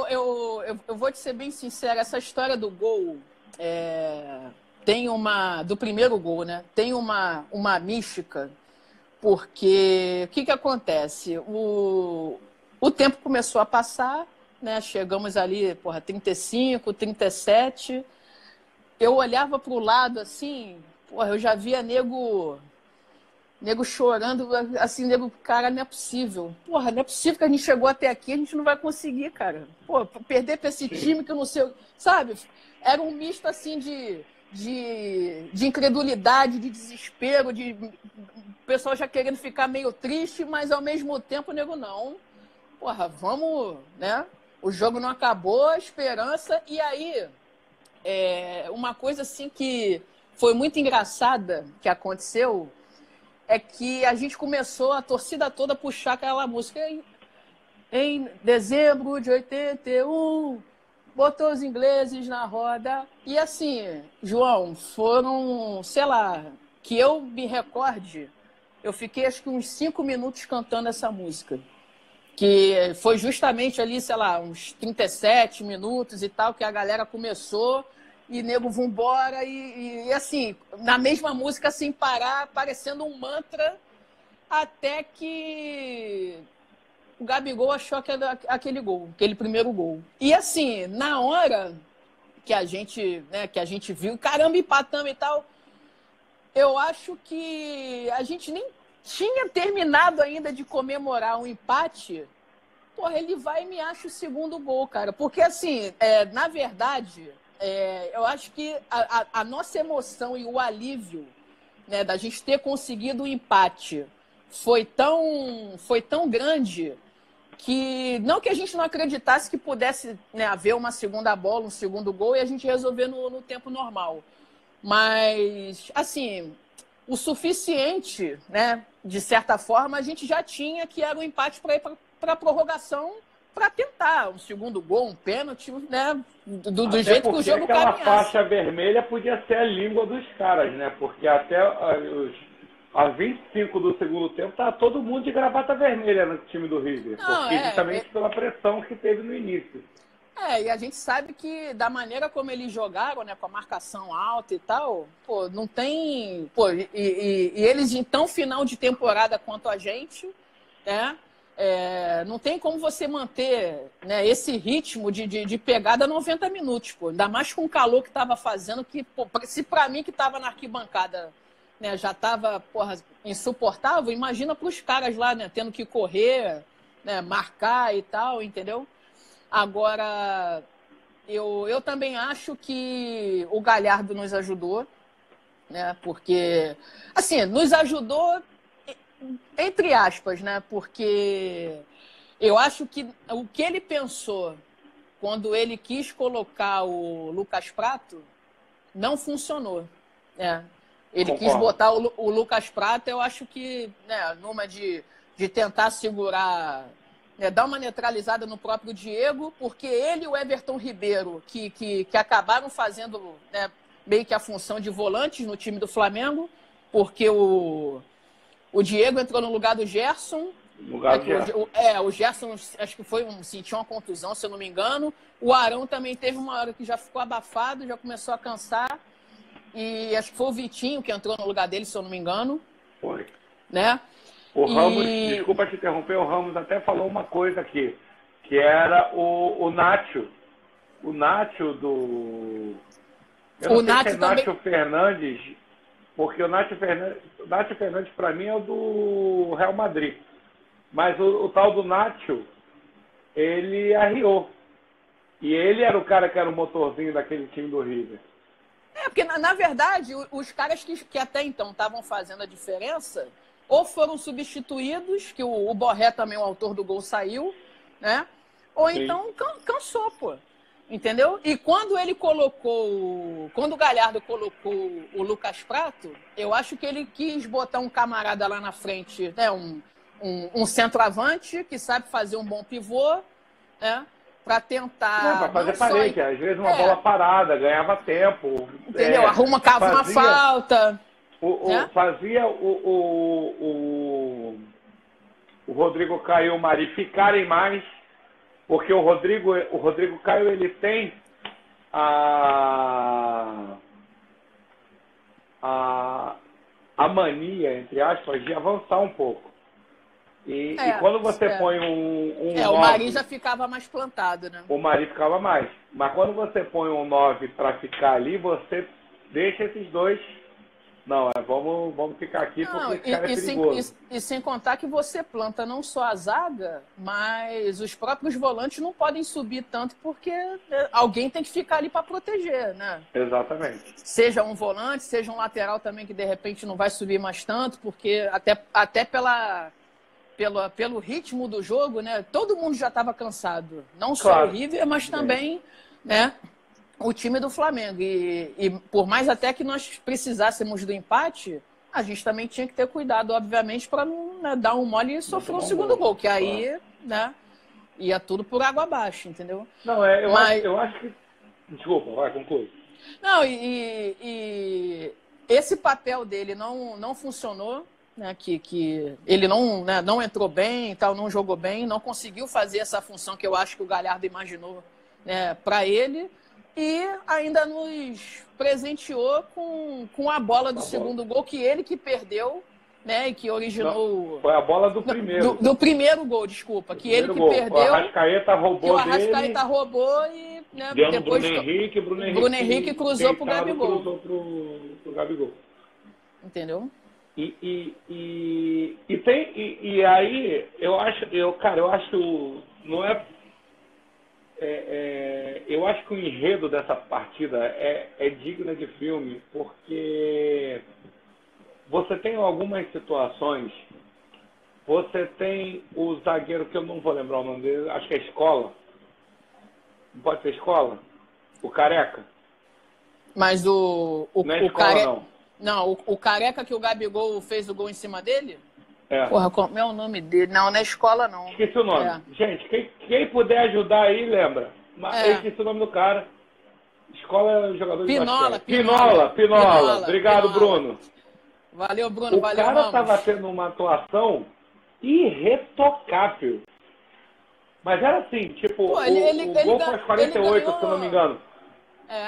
Eu vou te ser bem sincero, essa história do gol, tem do primeiro gol, né? Tem uma mística, porque o que acontece? O tempo começou a passar, né? Chegamos ali, 35, 37... Eu olhava para o lado, assim, eu já via nego chorando, assim, cara, não é possível. Não é possível que a gente chegou até aqui, a gente não vai conseguir, cara. Perder para esse time que eu não sei... Sabe? Era um misto, assim, de incredulidade, de desespero, o pessoal já querendo ficar meio triste, mas ao mesmo tempo o nego não. Vamos, né? O jogo não acabou, a esperança, e aí... uma coisa assim que foi muito engraçada que aconteceu é que a gente começou, a torcida toda, a puxar aquela música. em dezembro de 81, botou os ingleses na roda. E assim, João, foram, sei lá, que eu me recorde, eu fiquei acho que uns 5 minutos cantando essa música. Que foi justamente ali, sei lá, uns 37 minutos e tal, que a galera começou e nego vambora e assim, na mesma música sem parar, parecendo um mantra, até que o Gabigol achou aquele gol, aquele primeiro gol. E assim, na hora que a gente, né, que a gente viu, caramba, empatamos e tal, eu acho que a gente nem tinha terminado ainda de comemorar um empate, porra, ele vai e me acha o segundo gol, cara. Porque, assim, na verdade, eu acho que a nossa emoção e o alívio, né, da gente ter conseguido o empate foi tão grande que não que a gente não acreditasse que pudesse, né, haver uma segunda bola, um segundo gol e a gente resolver no tempo normal. Mas, assim, o suficiente, né, de certa forma, a gente já tinha, que era o empate para ir para a prorrogação, para tentar um segundo gol, um pênalti, né, do jeito que o jogo caminhasse. Aquela faixa vermelha podia ser a língua dos caras, né? Porque até aos 25 do segundo tempo estava todo mundo de gravata vermelha no time do River. Não, porque justamente pela pressão que teve no início. E a gente sabe que da maneira como eles jogaram, né, com a marcação alta e tal, pô, não tem... Pô, e eles, então, final de temporada quanto a gente, né, não tem como você manter, né, esse ritmo de pegada 90 minutos, pô. Ainda mais com o calor que estava fazendo, que, pô, se para mim que estava na arquibancada, né, já estava, porra, insuportável, imagina para os caras lá, né, tendo que correr, né, marcar e tal, entendeu? Agora, eu também acho que o Galhardo nos ajudou, né? Porque, assim, nos ajudou, entre aspas, né? Porque eu acho que o que ele pensou quando ele quis colocar o Lucas Prato não funcionou, né? Ele quis botar o Lucas Prato, eu acho que, né, numa de tentar segurar... dar uma neutralizada no próprio Diego, porque ele e o Everton Ribeiro, que acabaram fazendo, né, meio que a função de volantes no time do Flamengo, porque o Diego entrou no lugar do Gerson. O Gerson, acho que sentiu uma contusão, se eu não me engano. O Arão também teve uma hora que já ficou abafado, já começou a cansar. E acho que foi o Vitinho que entrou no lugar dele, se eu não me engano. Foi. Né? O Ramos, desculpa te interromper, o Ramos até falou uma coisa aqui, que era o Nacho. O Nacho do... Eu não sei se é Nacho Fernandes, porque o Nacho Fernandes para mim é o do Real Madrid. Mas o tal do Nacho, ele arriou. E ele era o cara que era o motorzinho daquele time do River. Porque na verdade, os caras que até então estavam fazendo a diferença... ou foram substituídos, que o Borré também, o autor do gol, saiu, né? Ou Sim. então cansou, pô. Entendeu? E quando o Galhardo colocou o Lucas Prato, eu acho que ele quis botar um camarada lá na frente, né? Um centroavante que sabe fazer um bom pivô, né? Para tentar... Para fazer parede, às vezes uma bola parada, ganhava tempo. Entendeu? Cava uma falta... Fazia o Rodrigo Caio e o Mari ficarem mais, porque o Rodrigo Caio, ele tem a mania, entre aspas, de avançar um pouco. E quando você põe um 9, o Mari já ficava mais plantado, né? O Mari ficava mais. Mas quando você põe um 9 para ficar ali, você deixa esses dois... Não, vamos ficar aqui porque esse cara é perigoso. E sem contar que você planta não só a zaga, mas os próprios volantes não podem subir tanto porque alguém tem que ficar ali para proteger, né? Exatamente. Seja um volante, seja um lateral também que de repente não vai subir mais tanto, porque até pelo ritmo do jogo, né? Todo mundo já estava cansado. Não só o River, mas também, né? O time do Flamengo. E por mais até que nós precisássemos do empate, a gente também tinha que ter cuidado, obviamente, para não, né, dar um mole e sofrer um segundo gol. Que aí, né, ia tudo por água abaixo, entendeu? Não, eu acho que... Desculpa, vai, conclui. Não, e esse papel dele não funcionou, né? Que ele não, né, não entrou bem, tal, não jogou bem, não conseguiu fazer essa função que eu acho que o Galhardo imaginou, né, para ele, e ainda nos presenteou com a bola do segundo gol, que ele que perdeu, né, e que originou... Não, foi a bola do primeiro. Do primeiro gol, desculpa, que ele que gol. perdeu. O Arrascaeta roubou dele. O Arrascaeta roubou e... Né, deu depois Bruno Henrique cruzou pro Gabigol. Cruzou pro Gabigol. Entendeu? E aí, eu acho, não eu acho que o enredo dessa partida é digno de filme, porque você tem algumas situações, você tem o zagueiro, que eu não vou lembrar o nome dele, acho que é Escola, não pode ser Escola? O Careca. Mas não é Escola, Careca... Não, o Careca que o Gabigol fez o gol em cima dele? É. Porra, como é o nome dele? Não é Escola, não. Esqueci o nome. Gente, quem puder ajudar aí, lembra. Eu esqueci o nome do cara. Escola é jogador de basquete. Pinola. Obrigado, Bruno. Valeu, Bruno. O cara estava tendo uma atuação irretocável. Mas era assim, tipo, o gol foi aos 48, se eu não me engano.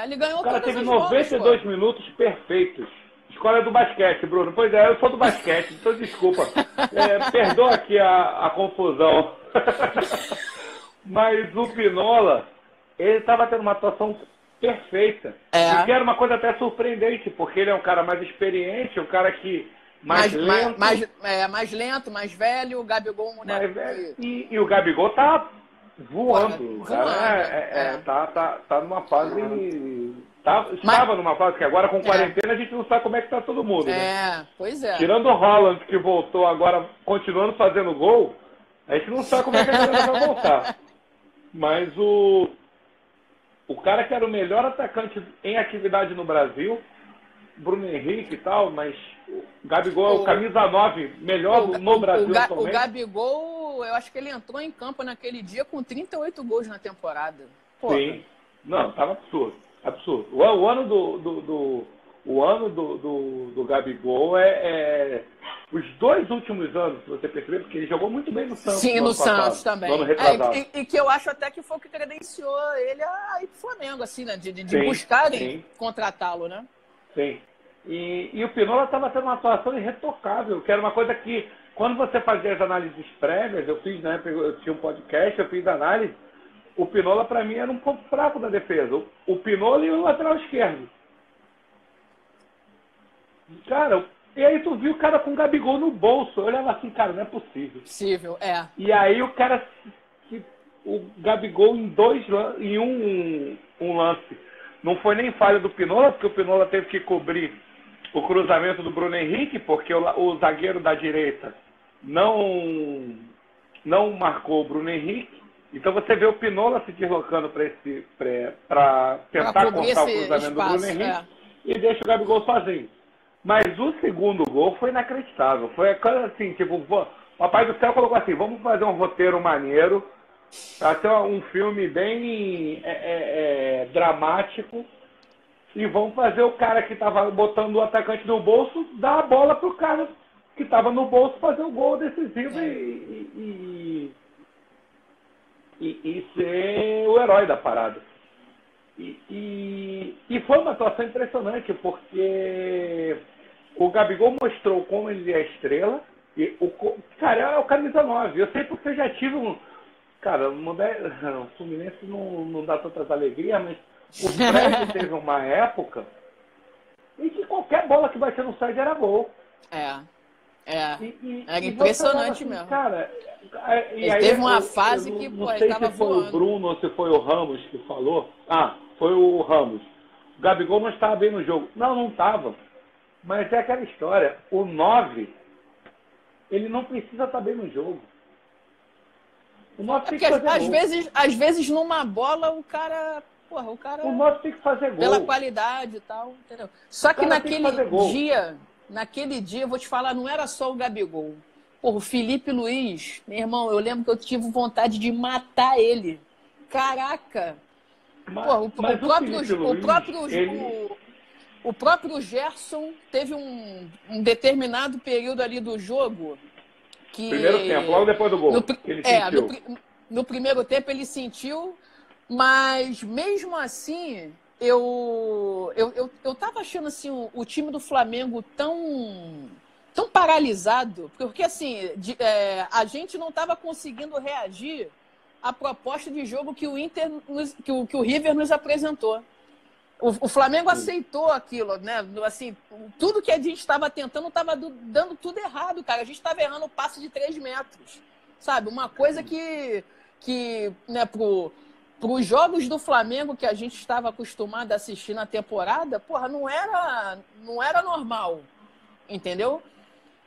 Ele ganhou. O cara teve 92 minutos perfeitos. Escola do basquete, Bruno. Pois é, eu sou do basquete, então desculpa. Perdoa aqui a confusão. Mas o Pinola, ele estava tendo uma atuação perfeita. E que era uma coisa até surpreendente, porque ele é um cara mais experiente, um cara que mais lento. Mais lento, mais velho, o Gabigol... Né? Mais velho. E o Gabigol tá voando. O cara tá numa fase... Estava numa fase que agora com quarentena a gente não sabe como é que tá todo mundo. Né? Pois é. Tirando o Haaland, que voltou agora, continuando fazendo gol, a gente não sabe como é que a galera vai voltar. Mas o cara que era o melhor atacante em atividade no Brasil, Bruno Henrique e tal, mas o Gabigol é o camisa 9 melhor no Brasil atualmente. O Gabigol, eu acho que ele entrou em campo naquele dia com 38 gols na temporada. Porra. Sim. Não, tava absurdo. Absurdo. O ano do Gabigol os 2 últimos anos, se você perceber, porque ele jogou muito bem no Santos. Sim, no Santos também. E que eu acho até que foi o que credenciou ele a ir pro Flamengo, assim, né? De buscarem contratá-lo, né? Sim. E o Pinola estava tendo uma atuação irretocável, que era uma coisa que, quando você fazia as análises prévias, eu tinha um podcast, eu fiz análise. O Pinola, para mim, era um ponto fraco da defesa. O Pinola e o lateral esquerdo. Cara, e aí tu viu o cara com o Gabigol no bolso. Eu olhava assim, cara, não é possível. Possível, é. E aí o cara... O Gabigol em um lance. Não foi nem falha do Pinola, porque o Pinola teve que cobrir o cruzamento do Bruno Henrique, porque o zagueiro da direita não marcou o Bruno Henrique. Então você vê o Pinola se deslocando para tentar cortar o cruzamento do Bruno Henrique e deixa o Gabigol sozinho. Mas o segundo gol foi inacreditável. Foi assim, tipo, o Papai do Céu colocou assim, vamos fazer um roteiro maneiro, para ser um filme bem dramático, e vamos fazer o cara que estava botando o atacante no bolso dar a bola pro cara que estava no bolso fazer o gol decisivo e ser o herói da parada. E foi uma atuação impressionante, porque o Gabigol mostrou como ele é estrela, e o cara é o camisa 9. Eu sei porque eu já tive um... Cara, o Fluminense não dá tantas alegrias, mas o Fred teve uma época em que qualquer bola que batia no side era gol. Era impressionante assim, mesmo. Cara, ele teve uma fase que não sei se foi o Bruno ou se foi o Ramos que falou. Foi o Ramos. O Gabigol não estava bem no jogo. Não estava. Mas é aquela história. O 9, ele não precisa estar bem no jogo. O 9 tem que fazer gol. Às vezes numa bola o cara... O 9 tem que fazer gol. Pela qualidade e tal, entendeu? Só que naquele dia, eu vou te falar, não era só o Gabigol. Pô, o Felipe Luiz, meu irmão, eu lembro que eu tive vontade de matar ele. Caraca! Pô, Mas o Felipe Luiz, o próprio Gerson teve um determinado período ali do jogo que... Primeiro tempo, logo depois do gol, que ele sentiu. No primeiro tempo ele sentiu, mas mesmo assim, eu tava achando assim, o time do Flamengo tão paralisado, porque assim, a gente não estava conseguindo reagir à proposta de jogo que o River nos apresentou. O Flamengo aceitou aquilo, né? Assim, tudo que a gente estava tentando estava dando tudo errado, cara. A gente estava errando o passe de 3 metros, sabe? Uma coisa que né, pros jogos do Flamengo que a gente estava acostumado a assistir na temporada, porra, não era normal, entendeu?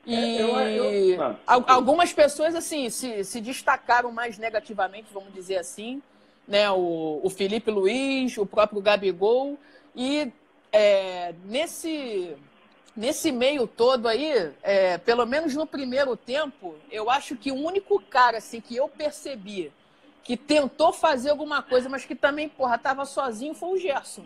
E algumas pessoas, assim, se destacaram mais negativamente, vamos dizer assim, né? O Felipe Luiz, o próprio Gabigol. E nesse meio todo aí, pelo menos no primeiro tempo, eu acho que o único cara assim, que eu percebi que tentou fazer alguma coisa, mas que também, porra, estava sozinho, foi o Gerson.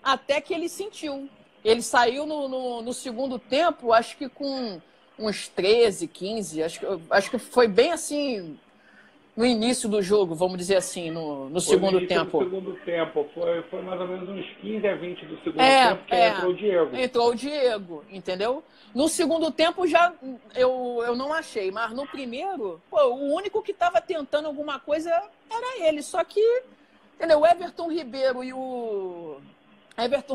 Até que ele sentiu. Ele saiu no segundo tempo, acho que com uns 13, 15, acho que foi bem assim, no início do jogo, vamos dizer assim, no segundo tempo. No segundo tempo, foi mais ou menos uns 15 a 20 do segundo tempo que entrou o Diego. Entrou o Diego, entendeu? No segundo tempo já eu não achei, mas no primeiro, pô, o único que estava tentando alguma coisa era ele, só que, entendeu? O Everton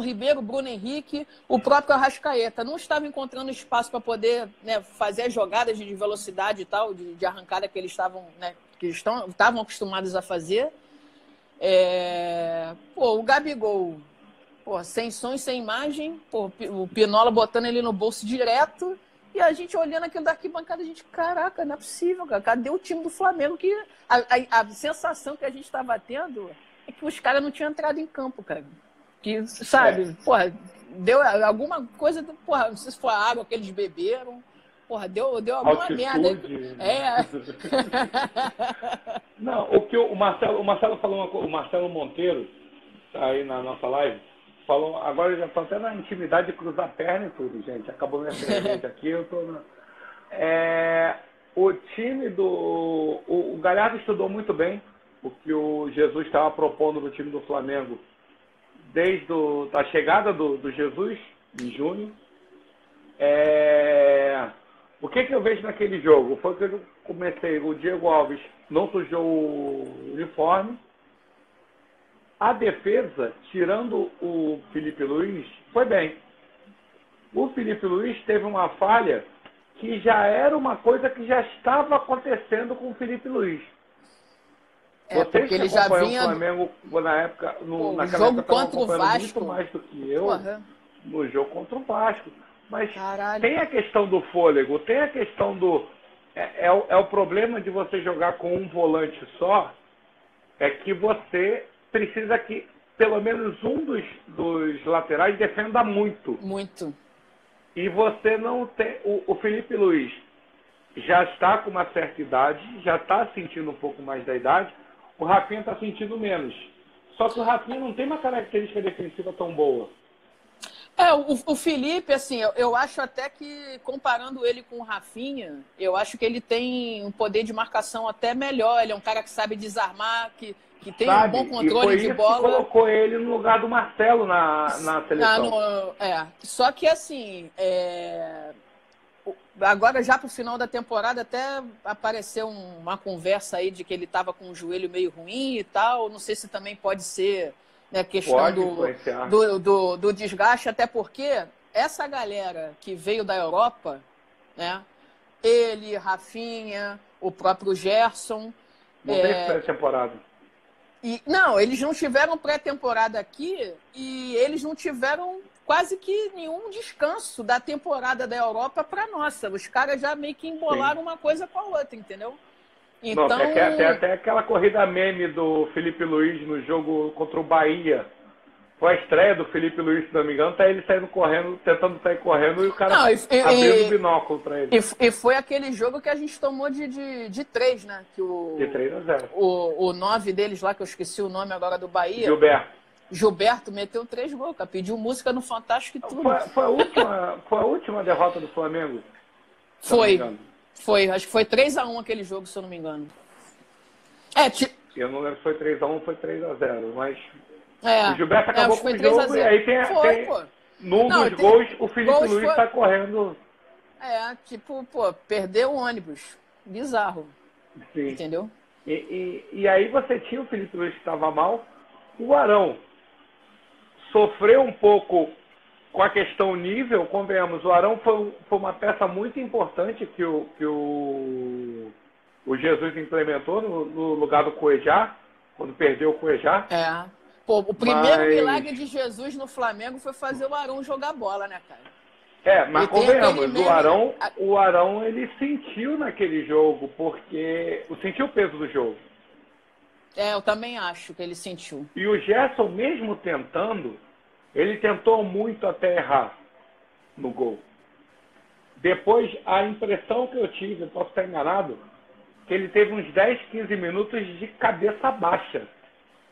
Ribeiro, Bruno Henrique, o próprio Arrascaeta não estavam encontrando espaço para poder, né, fazer as jogadas de velocidade e tal, de arrancada que eles estavam, né, estavam acostumados a fazer. O Gabigol, pô, sem som e sem imagem, pô, o Pinola botando ele no bolso direto, e a gente olhando aquilo da arquibancada, a gente, caraca, não é possível, cara, cadê o time do Flamengo? Que a sensação que a gente estava tendo é que os caras não tinham entrado em campo, cara. Que, sabe, porra, deu alguma coisa, porra, não sei se foi a água que eles beberam, porra, deu alguma merda. Não, o que o Marcelo falou, o Marcelo Monteiro, tá aí na nossa live, falou, agora eu já tô até na intimidade de cruzar a perna e tudo, gente, acabou minha cerveja aqui, eu tô o time o Galhardo estudou muito bem o que o Jesus estava propondo no time do Flamengo, desde a chegada do Jesus, em junho. O que eu vejo naquele jogo? Foi que eu comecei, o Diego Alves não sujou o uniforme. A defesa, tirando o Felipe Luiz, foi bem. O Felipe Luiz teve uma falha que já era uma coisa que já estava acontecendo com o Felipe Luiz. Vocês que acompanham o Flamengo na época, naquela jogo época, contra o Vasco, muito mais do que eu, no jogo contra o Vasco. Mas caralho, tem a questão do fôlego, tem a questão do... o problema de você jogar com um volante só, é que você precisa que pelo menos um dos laterais defenda muito. Muito. E você não tem... O Felipe Luiz já está com uma certa idade, já está sentindo um pouco mais da idade, o Rafinha está sentindo menos. Só que o Rafinha não tem uma característica defensiva tão boa. O Felipe, assim, eu acho até que, comparando ele com o Rafinha, eu acho que ele tem um poder de marcação até melhor. Ele é um cara que sabe desarmar, que tem um bom controle de bola. E colocou ele no lugar do Marcelo na seleção. Só que, assim, agora já pro final da temporada até apareceu uma conversa aí de que ele estava com o joelho meio ruim e tal. Não sei se também pode ser... A questão do desgaste, até porque essa galera que veio da Europa, né, ele, Rafinha, o próprio Gerson... Não teve pré-temporada. Não, eles não tiveram pré-temporada aqui e eles não tiveram quase que nenhum descanso da temporada da Europa para nossa. Os caras já meio que embolaram uma coisa com a outra, entendeu? Então... Não, tem até aquela corrida meme do Felipe Luiz no jogo contra o Bahia, Foi a estreia do Felipe Luiz, se não me engano, tá ele saindo correndo, tentando sair correndo e o cara Não, abrindo o binóculo pra ele. E foi aquele jogo que a gente tomou de 3, né? Que De 3-0. o 9 deles lá, que eu esqueci o nome agora do Bahia. Gilberto meteu 3 gols, cara. Pediu música no Fantástico e tudo. Foi a última derrota do Flamengo? Foi. Acho que foi 3-1 aquele jogo, se eu não me engano. Eu não lembro se foi 3-1 ou foi 3-0, mas o Gilberto acabou com o jogo e aí tem num dos gols o Felipe Luiz tá correndo. Perdeu o ônibus. Bizarro. Sim. Entendeu? E aí você tinha o Felipe Luiz que estava mal. O Arão sofreu um pouco com a questão nível, convenhamos. O Arão foi uma peça muito importante que o Jesus implementou no lugar do Cuejá, quando perdeu o Cuejá. O primeiro milagre de Jesus no Flamengo foi fazer o Arão jogar bola, né, cara? Mas convenhamos, o Arão ele sentiu naquele jogo, porque sentiu o peso do jogo. Eu também acho que ele sentiu. E o Gerson, mesmo tentando, ele tentou muito até errar no gol. Depois, a impressão que eu tive, posso estar enganado, que ele teve uns 10, 15 minutos de cabeça baixa.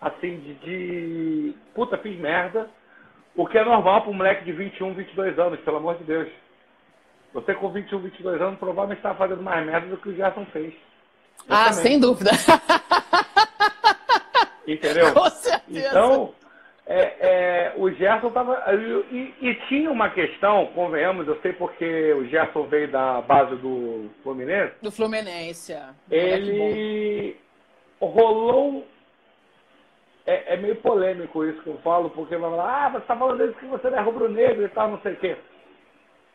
Assim, puta, fiz merda. O que é normal para um moleque de 21, 22 anos, pelo amor de Deus. Você com 21, 22 anos provavelmente está fazendo mais merda do que o Gerson fez. Sem dúvida. Entendeu? Com certeza. Então, o Gerson estava... E tinha uma questão, convenhamos, eu sei porque o Gerson veio da base do Fluminense. Do Fluminense, Ele rolou... É meio polêmico isso que eu falo, porque vai falar, você está falando isso que você não é rubro-negro e tal, não sei o quê.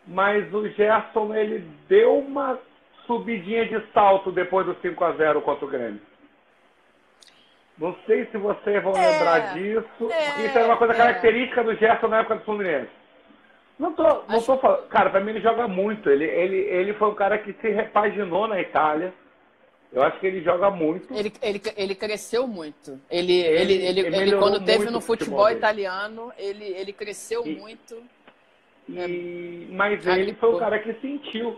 Mas o Gerson, ele deu uma subidinha de salto depois do 5-0 contra o Grêmio. Não sei se vocês vão lembrar disso. Isso era uma coisa característica do Gerson na época do Fluminense. Não tô falando. Cara, pra mim ele joga muito. Ele foi um cara que se repaginou na Itália. Eu acho que ele joga muito. Ele cresceu muito. Ele quando teve no futebol italiano, ele cresceu muito. Mas ele foi um cara que sentiu.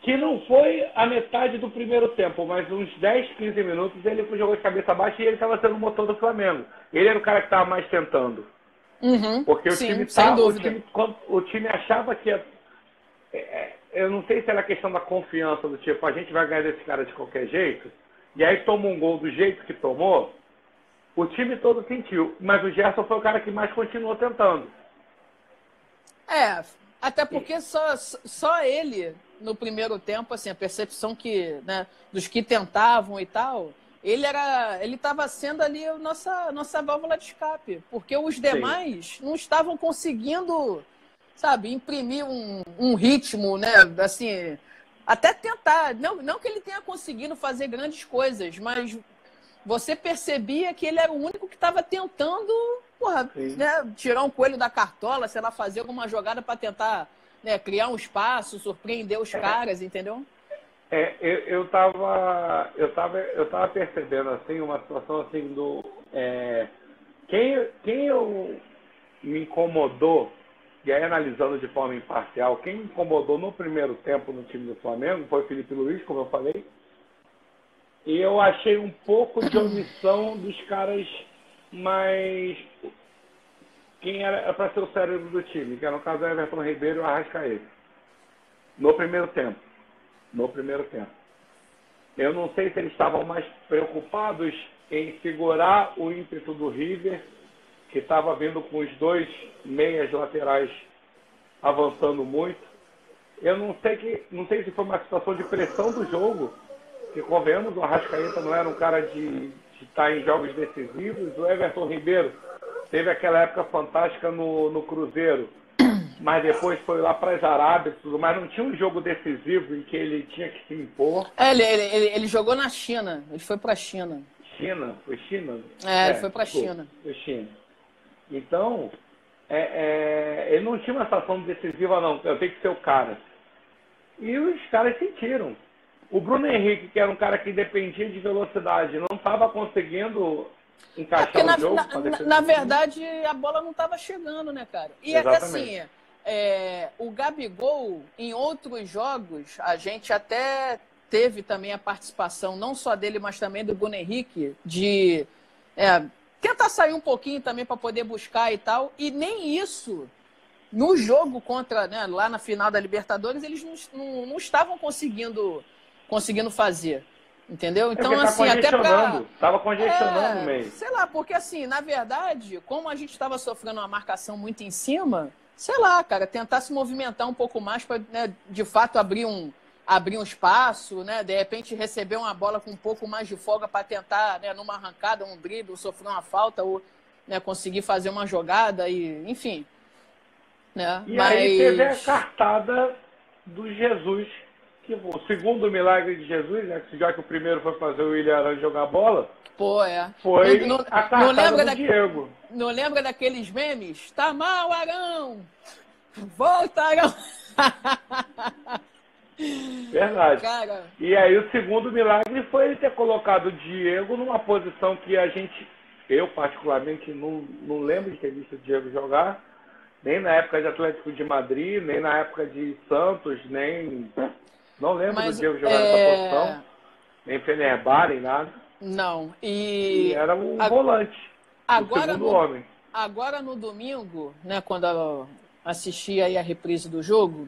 Que não foi a metade do primeiro tempo, mas uns 10, 15 minutos ele jogou de cabeça baixa e ele estava sendo o motor do Flamengo. Ele era o cara que estava mais tentando. Porque o time achava que eu não sei se era questão da confiança do tipo, a gente vai ganhar desse cara de qualquer jeito, e aí toma um gol do jeito que tomou, o time todo sentiu. Mas o Gerson foi o cara que mais continuou tentando. Até porque só ele, no primeiro tempo, assim, a percepção dos que tentavam e tal, ele estava sendo ali a nossa válvula de escape, porque os demais não estavam conseguindo, sabe, imprimir um ritmo, né, assim, até tentar, não que ele tenha conseguido fazer grandes coisas, mas você percebia que ele era o único que estava tentando, tirar um coelho da cartola, sei lá, fazer alguma jogada para tentar, criar um espaço, surpreender os caras, entendeu? Eu tava percebendo assim uma situação assim quem me incomodou, e aí analisando de forma imparcial, quem me incomodou no primeiro tempo no time do Flamengo foi o Felipe Luiz, como eu falei. E eu achei um pouco de omissão dos caras, mas quem era para ser o cérebro do time, que era no caso o Everton Ribeiro e o Arrascaeta. No primeiro tempo. Eu não sei se eles estavam mais preocupados em segurar o ímpeto do River, que estava vindo com os 2 meias laterais avançando muito. Eu não sei se foi uma situação de pressão do jogo, que convenhamos, o Arrascaeta não era um cara de estar em jogos decisivos. O Everton Ribeiro teve aquela época fantástica no Cruzeiro, mas depois foi lá para as Arábias, tudo mais. Não tinha um jogo decisivo em que ele tinha que se impor. Ele jogou na China, ele foi para a China. Foi China? Ele foi para a China. Foi China. Então, ele não tinha uma situação decisiva, não. Eu tenho que ser o cara. E os caras sentiram. O Bruno Henrique, que era um cara que dependia de velocidade, não estava conseguindo encaixar na, o jogo. na verdade, a bola não estava chegando, né, cara? E assim, o Gabigol, em outros jogos, a gente até teve também a participação, não só dele, mas também do Bruno Henrique, de tentar sair um pouquinho também para poder buscar e tal. E nem isso, no jogo contra, né, lá na final da Libertadores, eles não estavam conseguindo fazer. Entendeu? Então, tá assim, até pra... Tava congestionando o meio. Sei lá, porque assim, na verdade, como a gente estava sofrendo uma marcação muito em cima, sei lá, cara, tentar se movimentar um pouco mais para, né, de fato, abrir um espaço, né? De repente receber uma bola com um pouco mais de folga para tentar, né, numa arrancada, um drible, sofrer uma falta ou, né, conseguir fazer uma jogada e, enfim. Né? Aí teve a cartada do Jesus, que o segundo milagre de Jesus, né? Já que o primeiro foi fazer o William Arão jogar bola, foi a cartada do Diego. Não lembra daqueles memes? Tá mal, Arão! Volta, Arão! Verdade. Cara... E aí o segundo milagre foi ele ter colocado o Diego numa posição que eu particularmente não lembro de ter visto o Diego jogar, nem na época de Atlético de Madrid, nem na época de Santos, não lembro do Diego jogar nessa posição, nem Fenerbahçe, nem nada. Não. E era um volante, o segundo homem. Agora no domingo, né, quando eu assisti aí a reprise do jogo,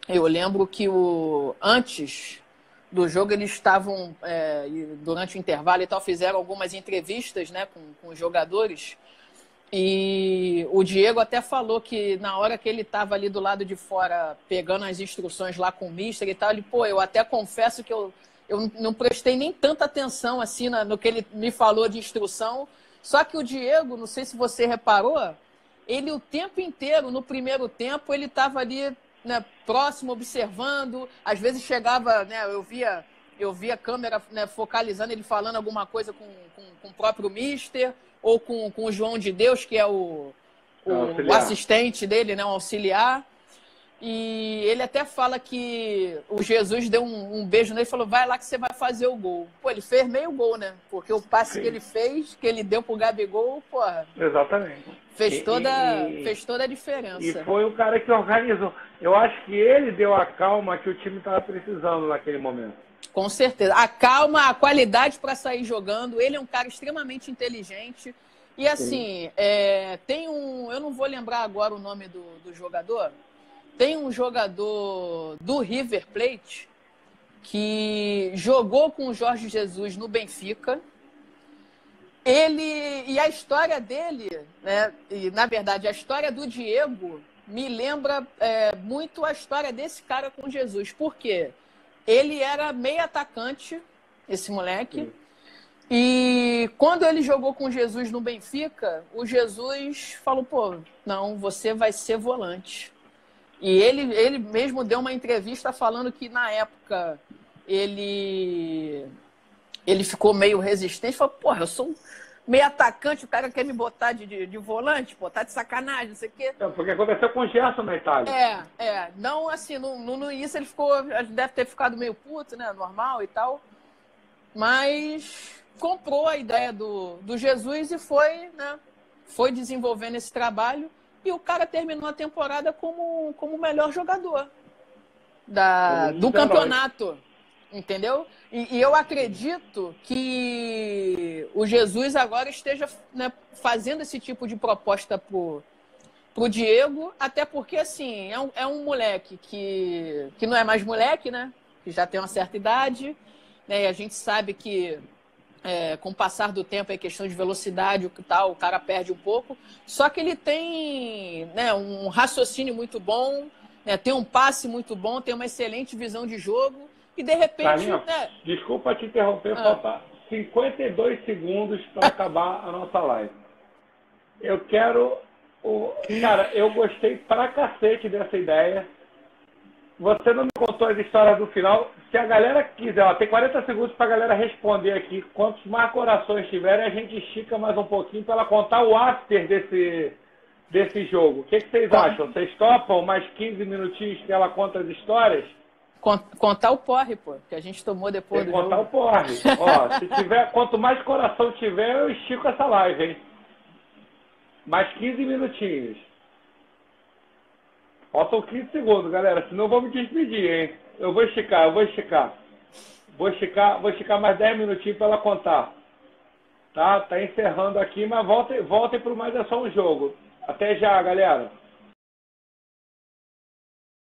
eu lembro que antes do jogo eles estavam, durante o intervalo e tal, fizeram algumas entrevistas, né, com os jogadores. E o Diego até falou que na hora que ele estava ali do lado de fora pegando as instruções lá com o mister e tal, ele, eu até confesso que eu não prestei nem tanta atenção assim no que ele me falou de instrução. Só que o Diego, não sei se você reparou, ele o tempo inteiro, no primeiro tempo, ele estava ali, né, próximo, observando. Às vezes chegava, né, eu via a câmera, né, focalizando ele falando alguma coisa com o próprio mister, ou com o João de Deus, que é o assistente dele, né, o auxiliar. E ele até fala que o Jesus deu um beijo nele e falou, vai lá que você vai fazer o gol. Ele fez meio gol, né? Porque o passe que ele fez, que ele deu pro Gabigol, exatamente. Fez toda a diferença. E foi o cara que organizou. Eu acho que ele deu a calma que o time estava precisando naquele momento. Com certeza. A calma, a qualidade para sair jogando. Ele é um cara extremamente inteligente. E assim, tem eu não vou lembrar agora o nome do jogador. Tem um jogador do River Plate que jogou com o Jorge Jesus no Benfica. E a história dele, né? E, na verdade, a história do Diego me lembra muito a história desse cara com Jesus. Por quê? Ele era meio atacante, esse moleque. Sim. E quando ele jogou com Jesus no Benfica, o Jesus falou, não, você vai ser volante. E ele mesmo deu uma entrevista falando que, na época, ele ficou meio resistente. Falou, eu sou meio atacante, o cara quer me botar de volante, tá de sacanagem, não sei o quê. Porque aconteceu com o Gerson na Itália. Não, assim, no início ele deve ter ficado meio puto, né, normal e tal. Mas comprou a ideia do Jesus e foi desenvolvendo esse trabalho. E o cara terminou a temporada como o melhor jogador do campeonato, entendeu? E eu acredito que o Jesus agora esteja, né, fazendo esse tipo de proposta pro Diego, até porque, assim, é um moleque que não é mais moleque, né? Que já tem uma certa idade, né? E a gente sabe que com o passar do tempo, é questão de velocidade, o cara perde um pouco. Só que ele tem, né, um raciocínio muito bom, né, tem um passe muito bom, tem uma excelente visão de jogo. E, de repente... Carlinhos, desculpa te interromper, falta 52 segundos para acabar a nossa live. Eu quero... Cara, eu gostei pra cacete dessa ideia. Você não me contou as histórias do final. Se a galera quiser, tem 40 segundos para a galera responder aqui. Quantos mais corações tiverem, a gente estica mais um pouquinho para ela contar o after desse jogo. O que vocês acham? Vocês topam mais 15 minutinhos que ela conta as histórias? Contar o porre, pô, que a gente tomou depois Tem do que contar jogo. o porre. Ó, se tiver, quanto mais coração tiver, eu estico essa live, hein? Mais 15 minutinhos. Faltam 15 segundos, galera. Senão eu vou me despedir, hein? Eu vou esticar. Vou esticar mais 10 minutinhos para ela contar. Tá encerrando aqui, mas voltem pro Mais É Só Um Jogo. Até já, galera.